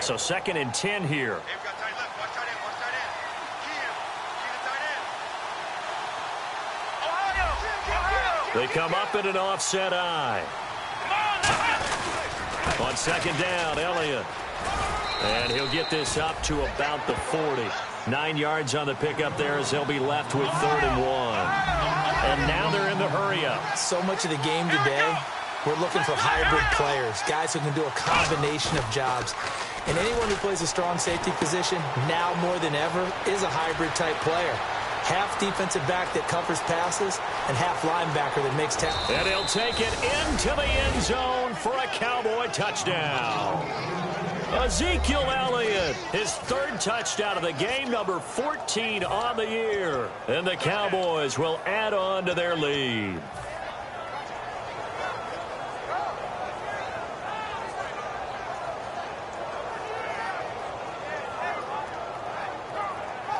[SPEAKER 3] So 2nd and 10 here.
[SPEAKER 5] Hey, we got tight left. Watch tight end. Watch tight end. Key him. Key the tight end. Ohio!
[SPEAKER 3] They come up in an offset eye. On second down, Elliott. And he'll get this up to about the 40. 9 yards on the pickup there as they'll be left with 3rd and 1. And now they're in the hurry-up.
[SPEAKER 4] So much of the game today, we're looking for hybrid players, guys who can do a combination of jobs. And anyone who plays a strong safety position, now more than ever, is a hybrid-type player. Half defensive back that covers passes and half linebacker that makes tackles.
[SPEAKER 3] And he'll take it into the end zone for a Cowboy touchdown. Ezekiel Elliott, his 3rd touchdown of the game, number 14 on the year. And the Cowboys will add on to their lead.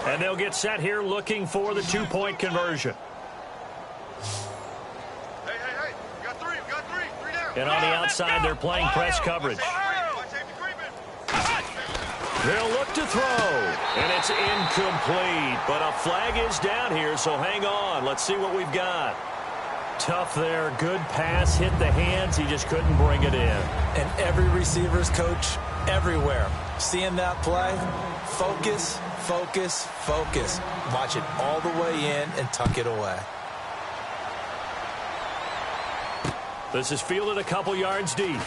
[SPEAKER 3] And they'll get set here looking for the 2-point conversion.
[SPEAKER 5] Hey, we got 3. We got 3. 3 down.
[SPEAKER 3] And on the outside, they're playing press coverage. They'll look to throw, and it's incomplete. But a flag is down here, so hang on. Let's see what we've got. Tough there. Good pass. Hit the hands. He just couldn't bring it in.
[SPEAKER 4] And every receiver's coach everywhere. Seeing that play, focus, focus, focus. Watch it all the way in and tuck it away.
[SPEAKER 3] This is fielded a couple yards deep.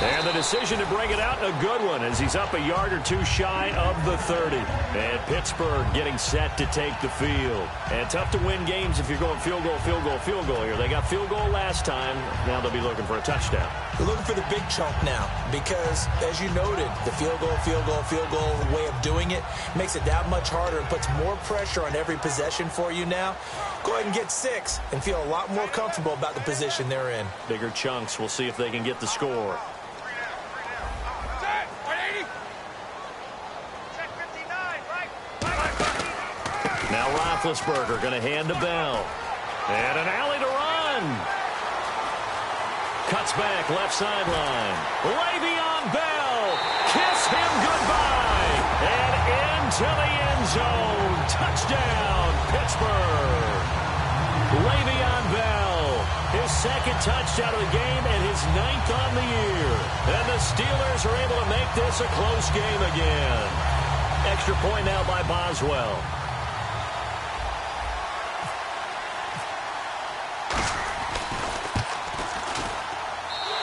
[SPEAKER 3] And the decision to bring it out, a good one, as he's up a yard or 2 shy of the 30. And Pittsburgh getting set to take the field. And tough to win games if you're going field goal, field goal, field goal here. They got field goal last time. Now they'll be looking for a touchdown.
[SPEAKER 4] They're looking for the big chunk now because, as you noted, the field goal, field goal, field goal way of doing it makes it that much harder and puts more pressure on every possession for you now. Go ahead and get 6 and feel a lot more comfortable about the position they're in.
[SPEAKER 3] Bigger chunks. We'll see if they can get the score. Now Roethlisberger going to hand to Bell. And an alley to run. Cuts back, left sideline. Le'Veon Bell. Kiss him goodbye. And into the end zone. Touchdown, Pittsburgh. Le'Veon Bell. His 2nd touchdown of the game and his 9th on the year. And the Steelers are able to make this a close game again. Extra point now by Boswell.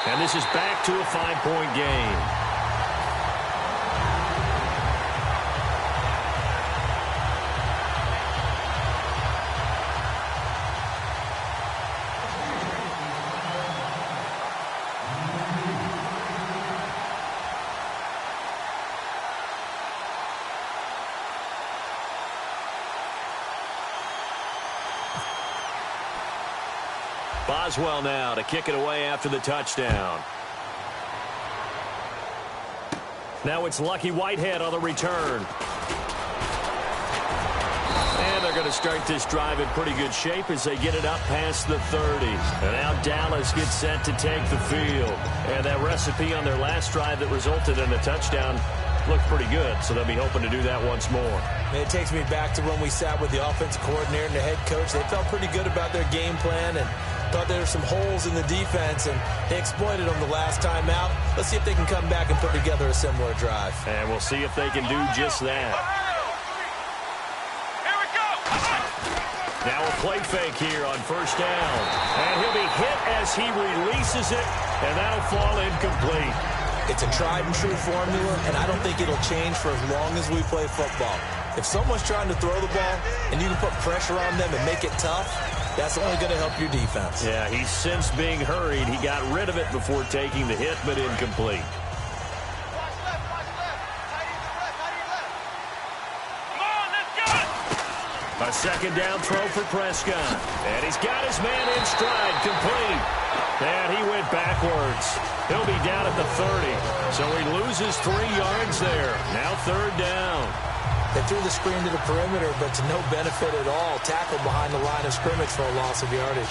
[SPEAKER 3] And this is back to a 5-point game. Boswell now to kick it away after the touchdown. Now it's Lucky Whitehead on the return. And they're going to start this drive in pretty good shape as they get it up past the 30. And now Dallas gets set to take the field. And that recipe on their last drive that resulted in a touchdown looked pretty good, so they'll be hoping to do that once more.
[SPEAKER 4] Man, it takes me back to when we sat with the offensive coordinator and the head coach. They felt pretty good about their game plan and thought there were some holes in the defense, and they exploited them the last time out. Let's see if they can come back and put together a similar drive.
[SPEAKER 3] And we'll see if they can do just that.
[SPEAKER 5] Here we go.
[SPEAKER 3] Now a play fake here on first down. And he'll be hit as he releases it, and that'll fall incomplete.
[SPEAKER 4] It's a tried-and-true formula, and I don't think it'll change for as long as we play football. If someone's trying to throw the ball and you can put pressure on them and make it tough, that's only going to help your defense.
[SPEAKER 3] Yeah, he's since being hurried. He got rid of it before taking the hit, but incomplete.
[SPEAKER 5] Watch left, watch left. Tight end left, tight end left. Come on, let's go.
[SPEAKER 3] A second down throw for Prescott. And he's got his man in stride, complete. And he went backwards. He'll be down at the 30. So he loses 3 yards there. Now third down.
[SPEAKER 4] They threw the screen to the perimeter, but to no benefit at all. Tackled behind the line of scrimmage for a loss of yardage.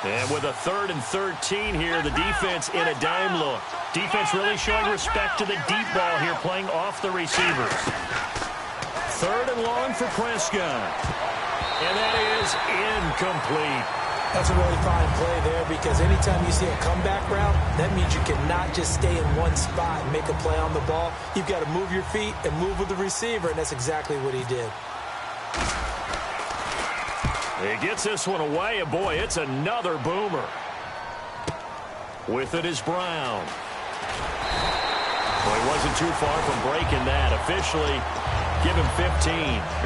[SPEAKER 3] And with a 3rd and 13 here, the defense in a dime look. Defense really showing respect to the deep ball here, playing off the receivers. 3rd and long for Prescott. And that is incomplete.
[SPEAKER 4] That's a really fine play there, because anytime you see a comeback route, that means you cannot just stay in one spot and make a play on the ball. You've got to move your feet and move with the receiver, and that's exactly what he did.
[SPEAKER 3] He gets this one away, and boy, it's another boomer. With it is Brown. Well, he wasn't too far from breaking that. Officially, give him 15.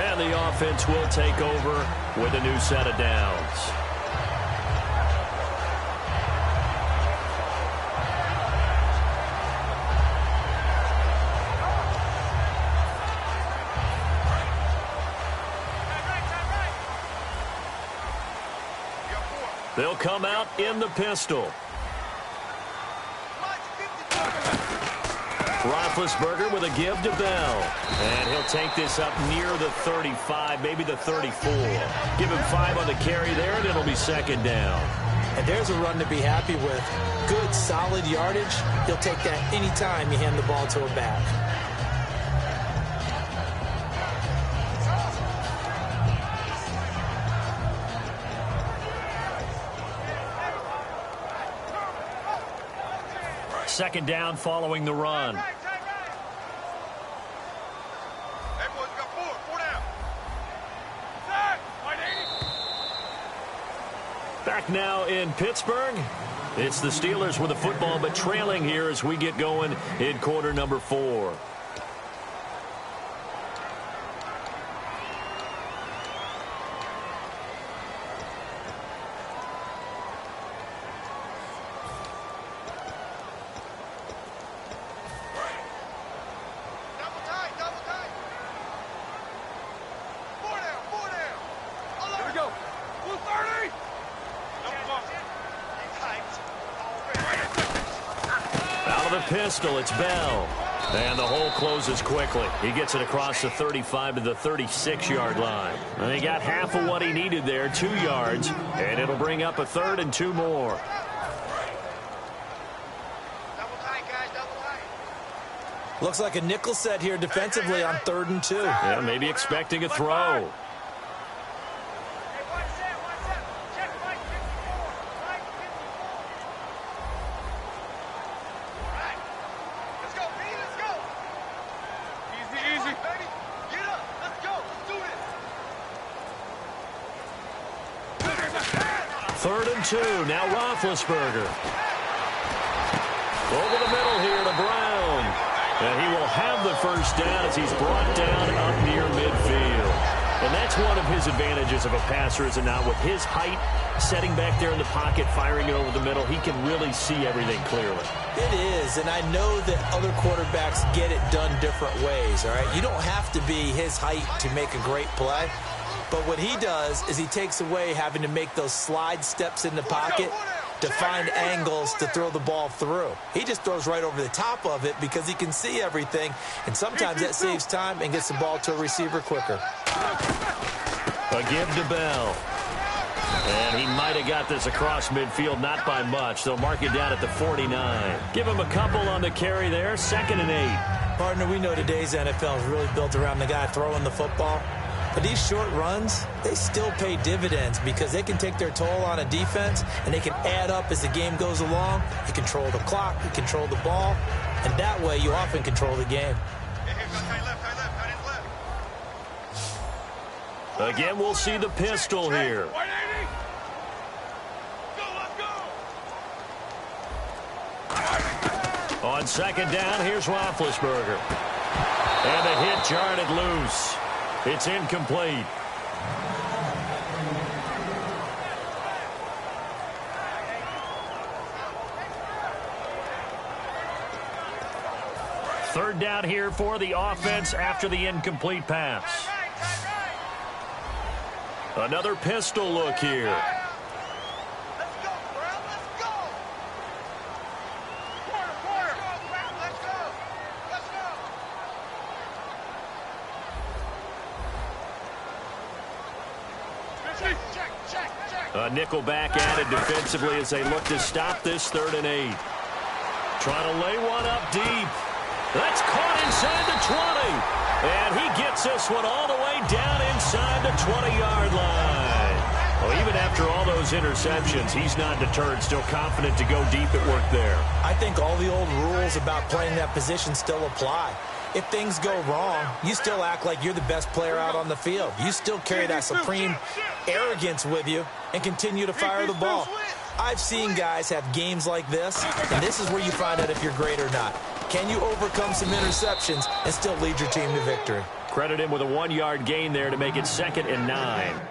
[SPEAKER 3] And the offense will take over with a new set of downs. They'll come out in the pistol. Roethlisberger with a give to Bell. And he'll take this up near the 35, maybe the 34. Give him 5 on the carry there, and it'll be second down.
[SPEAKER 4] And there's a run to be happy with. Good, solid yardage. He'll take that anytime you hand the ball to a back.
[SPEAKER 3] Second down following the run.
[SPEAKER 5] Hey, boys, we got 4 down.
[SPEAKER 3] Back now in Pittsburgh. It's the Steelers with the football, but trailing here as we get going in quarter number 4. Pistol, it's Bell. And the hole closes quickly. He gets it across the 35 to the 36-yard line. And he got half of what he needed there, 2 yards, and it'll bring up a 3rd and 2 more.
[SPEAKER 5] Double tight, guys, double tight.
[SPEAKER 4] Looks like a nickel set here defensively on 3rd and 2.
[SPEAKER 3] Yeah, maybe expecting a throw. Now Roethlisberger. Over the middle here to Brown. And he will have the first down as he's brought down up near midfield. And that That's one of his advantages of a passer, is it not? With his height, setting back there in the pocket, firing it over the middle, he can really see everything clearly.
[SPEAKER 4] It is, and I know that other quarterbacks get it done different ways, all right? You don't have to be his height to make a great play. But what he does is he takes away having to make those slide steps in the pocket to find angles to throw the ball through. He just throws right over the top of it because he can see everything, and sometimes that saves time and gets the ball to a receiver quicker.
[SPEAKER 3] A give to Bell. And he might have got this across midfield, not by much. They'll mark it down at the 49. Give him a couple on the carry there, 2nd and 8.
[SPEAKER 4] Partner, we know today's NFL is really built around the guy throwing the football. But these short runs, they still pay dividends because they can take their toll on a defense, and they can add up as the game goes along. You control the clock, you control the ball, and that way you often control the game.
[SPEAKER 3] Again, we'll see the pistol here. On 2nd down, here's Roethlisberger. And the hit jarred it loose. It's incomplete. Third down here for the offense after the incomplete pass. Another pistol look here.
[SPEAKER 5] Let's go, Brown. Let's go. Quarter. Let's go. Check.
[SPEAKER 3] A nickel back added defensively as they look to stop this 3rd and 8. Trying to lay one up deep. That's caught inside the 20. And he gets this one all the way down inside the 20-yard line. Well, even after all those interceptions, he's not deterred, still confident to go deep at work there.
[SPEAKER 4] I think all the old rules about playing that position still apply. If things go wrong, you still act like you're the best player out on the field. You still carry that supreme arrogance with you and continue to fire the ball. I've seen guys have games like this, and this is where you find out if you're great or not. Can you overcome some interceptions and still lead your team to victory?
[SPEAKER 3] Credit him with a 1-yard gain there to make it 2nd and 9.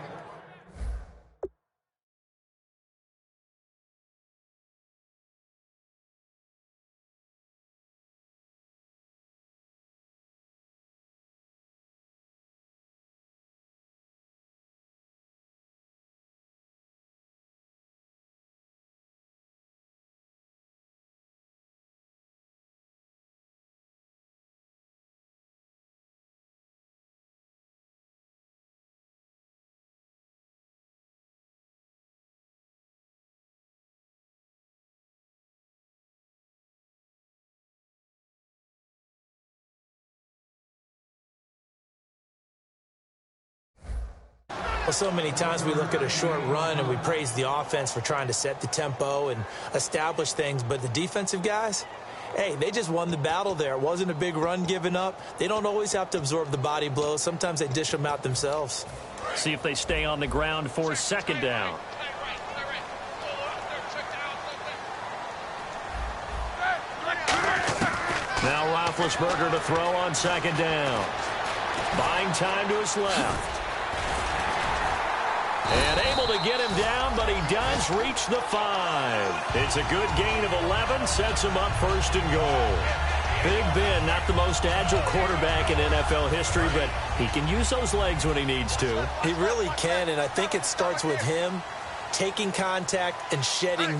[SPEAKER 4] Well, so many times we look at a short run and we praise the offense for trying to set the tempo and establish things, but the defensive guys, hey, they just won the battle there. It wasn't a big run given up. They don't always have to absorb the body blows. Sometimes they dish them out themselves.
[SPEAKER 3] See if they stay on the ground for 2nd down. Now Roethlisberger to throw on 2nd down. Buying time to his left. And able to get him down, but he does reach the 5. It's a good gain of 11, sets him up 1st and goal. Big Ben, not the most agile quarterback in NFL history, but he can use those legs when he needs to.
[SPEAKER 4] He really can, and I think it starts with him taking contact and shedding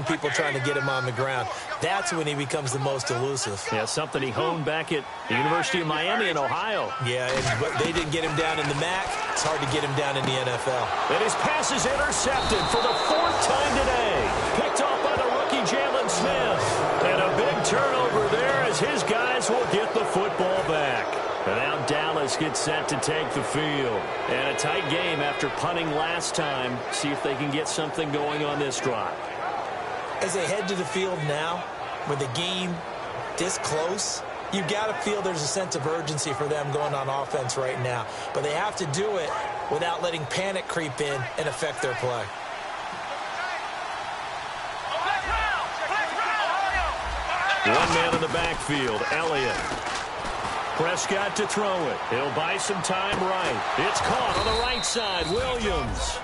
[SPEAKER 4] people trying to get him on the ground. That's when he becomes the most elusive.
[SPEAKER 3] Yeah, something he honed back at the University of Miami in Ohio.
[SPEAKER 4] Yeah, but they didn't get him down in the MAC. It's hard to get him down in the NFL.
[SPEAKER 3] And his pass is intercepted for the 4th time today. Picked off by the rookie Jalen Smith. And a big turnover there as his guys will get the football back. And now Dallas gets set to take the field. And a tight game after punting last time. See if they can get something going on this drive.
[SPEAKER 4] As they head to the field now, with the game this close, you've got to feel there's a sense of urgency for them going on offense right now. But they have to do it without letting panic creep in and affect their play.
[SPEAKER 3] One man in the backfield, Elliott. Prescott to throw it. He'll buy some time right. It's caught on the right side. Williams.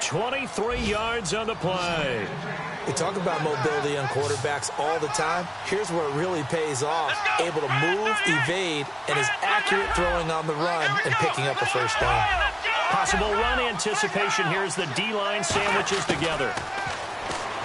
[SPEAKER 3] 23 yards on the play.
[SPEAKER 4] We talk about mobility on quarterbacks all the time. Here's where it really pays off. Able to move, evade, and is accurate throwing on the run and picking up a first down.
[SPEAKER 3] Possible run anticipation here as the D-line sandwiches together.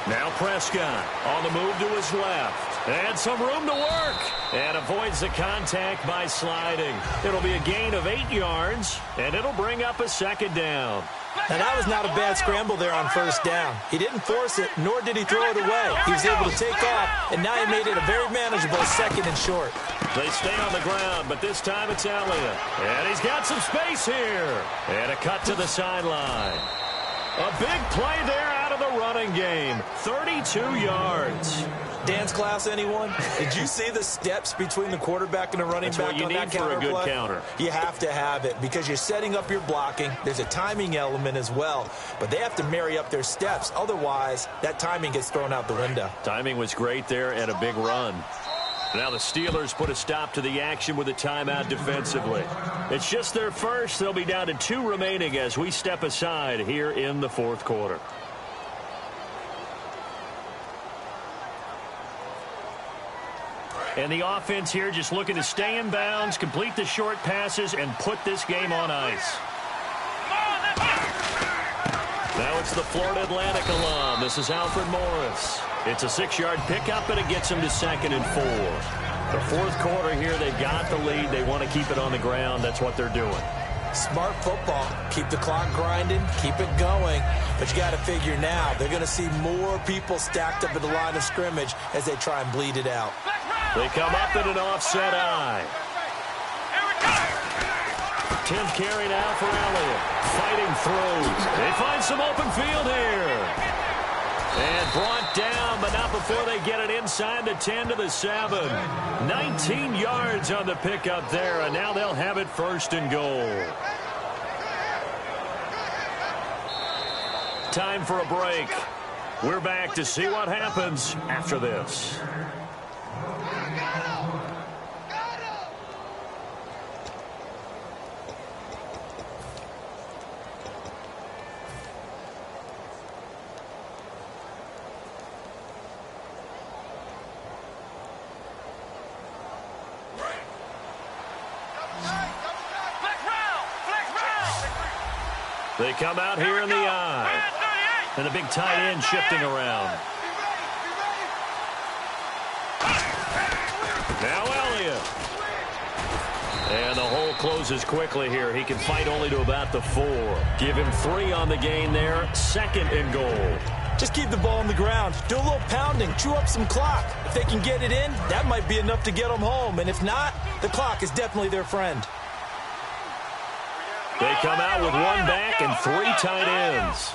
[SPEAKER 3] Now Prescott on the move to his left. And some room to work. And avoids the contact by sliding. It'll be a gain of 8 yards, and it'll bring up a second down.
[SPEAKER 4] Now, that was not a bad scramble there on first down. He didn't force it, nor did he throw it away. He was able to take off, and now he made it a very manageable second and short.
[SPEAKER 3] They stay on the ground, but this time it's Elliott. And he's got some space here. And a cut to the sideline. A big play there out of the running game. 32 yards.
[SPEAKER 4] Dance class, anyone? Did you see the steps between the quarterback and the running back on that counter play?
[SPEAKER 3] That's what you need for a good counter.
[SPEAKER 4] You have to have it because you're setting up your blocking. There's a timing element as well, but they have to marry up their steps. Otherwise, that timing gets thrown out the window.
[SPEAKER 3] Timing was great there and a big run. Now the Steelers put a stop to the action with a timeout defensively. It's just their first. They'll be down to 2 remaining as we step aside here in the fourth quarter. And the offense here just looking to stay in bounds, complete the short passes, and put this game on ice. Now it's the Florida Atlantic alum. This is Alfred Morris. It's a 6-yard pickup, and it gets him to 2nd and 4. The fourth quarter here, they got the lead. They want to keep it on the ground. That's what they're doing.
[SPEAKER 4] Smart football. Keep the clock grinding. Keep it going. But you got to figure now, they're going to see more people stacked up at the line of scrimmage as they try and bleed it out.
[SPEAKER 3] They come up in an offset eye. 10th carry now for Elliott. Fighting through. They find some open field here. And brought down, but not before they get it inside the 10 to the 7. 19 yards on the pickup there, and now they'll have it 1st and goal. Time for a break. We're back to see what happens after this. They come out here in the eye. And the big tight end shifting around. Now Elliott. And the hole closes quickly here. He can fight only to about the 4. Give him 3 on the gain there. 2nd and goal.
[SPEAKER 4] Just keep the ball on the ground. Do a little pounding. Chew up some clock. If they can get it in, that might be enough to get them home. And if not, the clock is definitely their friend.
[SPEAKER 3] They come out with 1 back and 3 tight ends.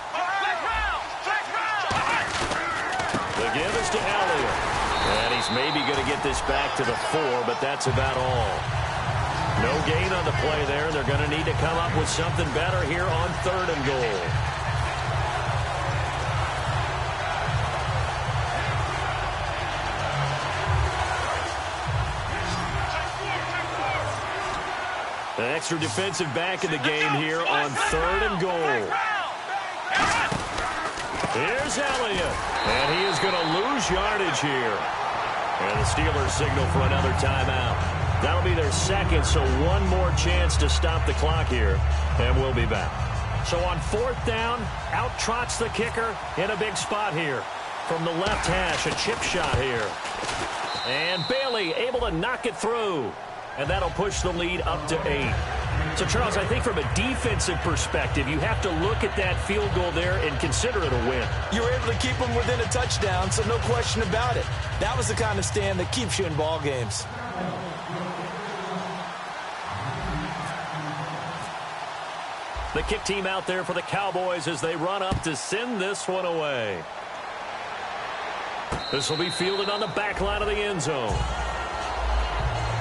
[SPEAKER 3] The give is to Elliott. And he's maybe going to get this back to the 4, but that's about all. No gain on the play there. They're going to need to come up with something better here on 3rd and goal. An extra defensive back in the game here on 3rd and goal. Here's Elliott. And he is going to lose yardage here. And the Steelers signal for another timeout. That'll be their 2nd, so 1 more chance to stop the clock here. And we'll be back. So on 4th down, out trots the kicker in a big spot here. From the left hash, a chip shot here. And Bailey able to knock it through. And that'll push the lead up to 8. So, Charles, I think from a defensive perspective, you have to look at that field goal there and consider it a win.
[SPEAKER 4] You were able to keep them within a touchdown, so no question about it. That was the kind of stand that keeps you in ball games.
[SPEAKER 3] The kick team out there for the Cowboys as they run up to send this one away. This will be fielded on the back line of the end zone.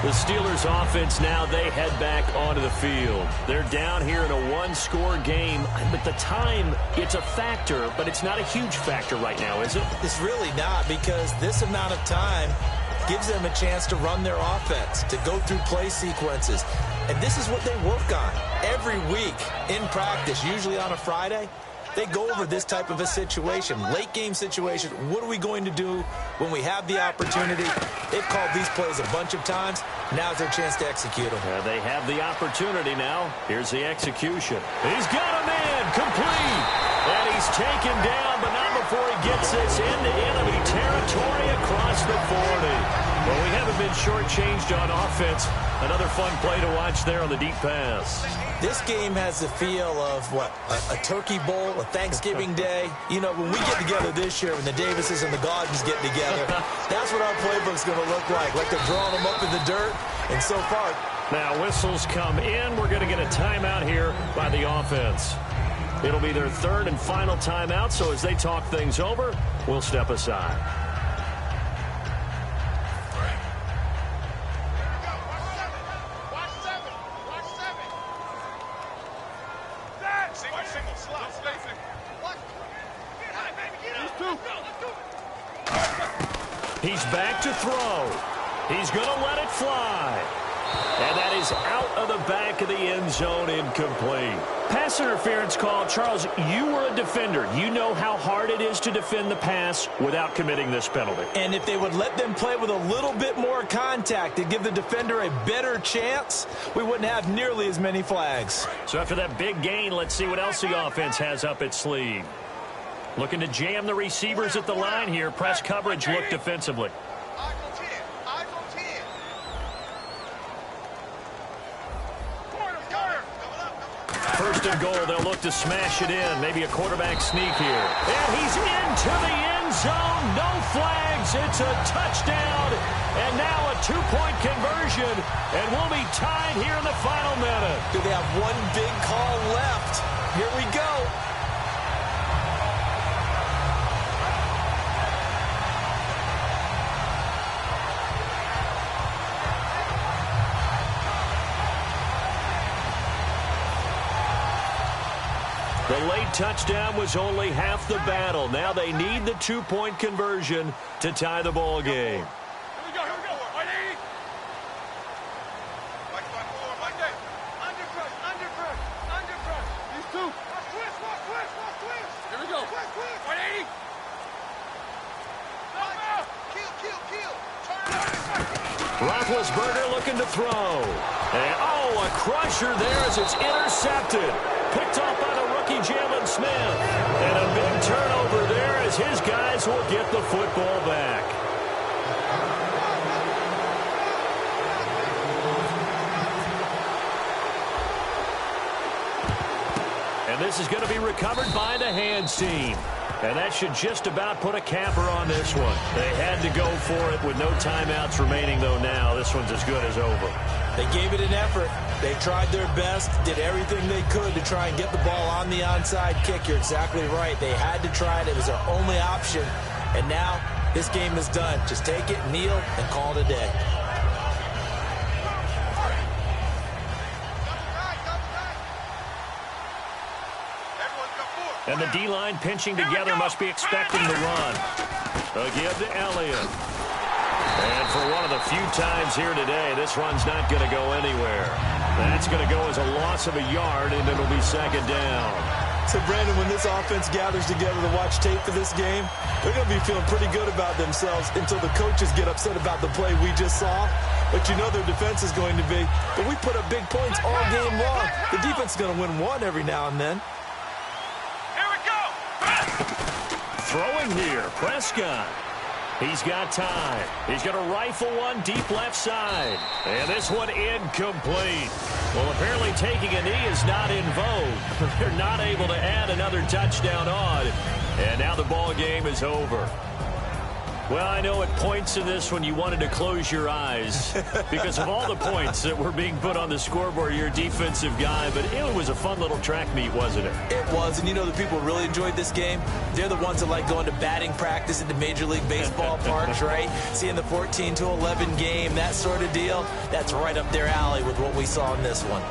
[SPEAKER 3] The Steelers offense now, they head back onto the field. They're down here in a 1-score game, but the time, it's a factor, but it's not a huge factor right now, is it?
[SPEAKER 4] It's really not, because this amount of time, gives them a chance to run their offense, to go through play sequences. And this is what they work on every week in practice, usually on a Friday. They go over this type of a situation, late game situation. What are we going to do when we have the opportunity? They've called these plays a bunch of times. Now's their chance to execute them.
[SPEAKER 3] They have the opportunity now. Here's the execution. He's got a man complete. And he's taken down, but not before he gets this into enemy territory across the 40. Well, we haven't been shortchanged on offense. Another fun play to watch there on the deep pass.
[SPEAKER 4] This game has the feel of, what, a turkey bowl, a Thanksgiving day. You know, when we get together this year, when the Davises and the Gaudens get together, that's what our playbook's going to look like they're drawing them up in the dirt. And so far,
[SPEAKER 3] now whistles come in. We're going to get a timeout here by the offense. It'll be their third and final timeout, so as they talk things over, we'll step aside. He's back to throw. He's going to let it fly. And that is out of the back of the end zone, incomplete. Pass interference call. Charles, you were a defender. You know how hard it is to defend the pass without committing this penalty.
[SPEAKER 4] And if they would let them play with a little bit more contact to give the defender a better chance, we wouldn't have nearly as many flags.
[SPEAKER 3] So after that big gain, let's see what else the offense has up its sleeve. Looking to jam the receivers at the line here. Press coverage look defensively. First and goal, they'll look to smash it in. Maybe a quarterback sneak here. And he's into the end zone. No flags. It's a touchdown. And now a two-point conversion. And we'll be tied here in the final minute.
[SPEAKER 4] Do they have one big call left? Here we go.
[SPEAKER 3] The late touchdown was only half the battle. Now they need the two-point conversion to tie the ball game.
[SPEAKER 5] Here we go. Ready? Under press. These two. Watch twist. Here we go. Twist. 180. Kill.
[SPEAKER 3] Roethlisberger looking to throw. And, a crusher there as it's intercepted. Picked off by the rookie Jalen Smith. And a big turnover there as his guys will get the football back. And this is going to be recovered by the hands team. And that should just about put a capper on this one. They had to go for it with no timeouts remaining, though now. This one's as good as over.
[SPEAKER 4] They gave it an effort. They tried their best, did everything they could to try and get the ball on the onside kick. You're exactly right. They had to try it. It was their only option. And now this game is done. Just take it, kneel, and call it a day.
[SPEAKER 3] And the D-line pinching together must be expecting the run. Again to Elliott. And for one of the few times here today, this run's not going to go anywhere. That's going to go as a loss of a yard, and it'll be second down.
[SPEAKER 4] So, Brandon, when this offense gathers together to watch tape for this game, they're going to be feeling pretty good about themselves until the coaches get upset about the play we just saw. But you know their defense is going to be. But we put up big points all game long. The defense is going to win one every now and then.
[SPEAKER 3] Throwing here, Prescott. He's got time. He's going to rifle one deep left side. And this one incomplete. Well, apparently taking a knee is not in vogue. They're not able to add another touchdown on. And now the ball game is over. Well, I know at points in this one you wanted to close your eyes because of all the points that were being put on the scoreboard. You're a defensive guy, but it was a fun little track meet, wasn't it?
[SPEAKER 4] It was, and you know the people really enjoyed this game? They're the ones that like going to batting practice at the Major League Baseball parks, right? Seeing the 14-11 game, that sort of deal. That's right up their alley with what we saw in this one.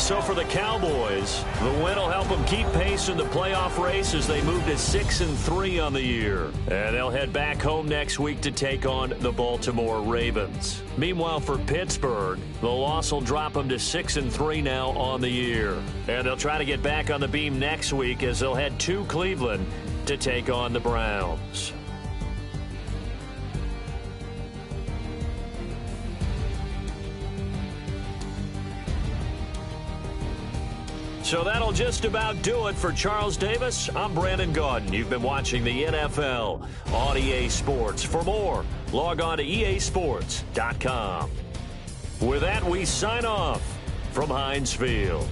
[SPEAKER 3] So for the Cowboys, the win will help them keep pace in the playoff race as they move to 6-3 on the year. And they'll head back home next week to take on the Baltimore Ravens. Meanwhile, for Pittsburgh, the loss will drop them to 6-3 now on the year. And they'll try to get back on the beam next week as they'll head to Cleveland to take on the Browns. So that'll just about do it for Charles Davis. I'm Brandon Gaudin. You've been watching the NFL on EA Sports. For more, log on to easports.com. With that, we sign off from Heinz Field.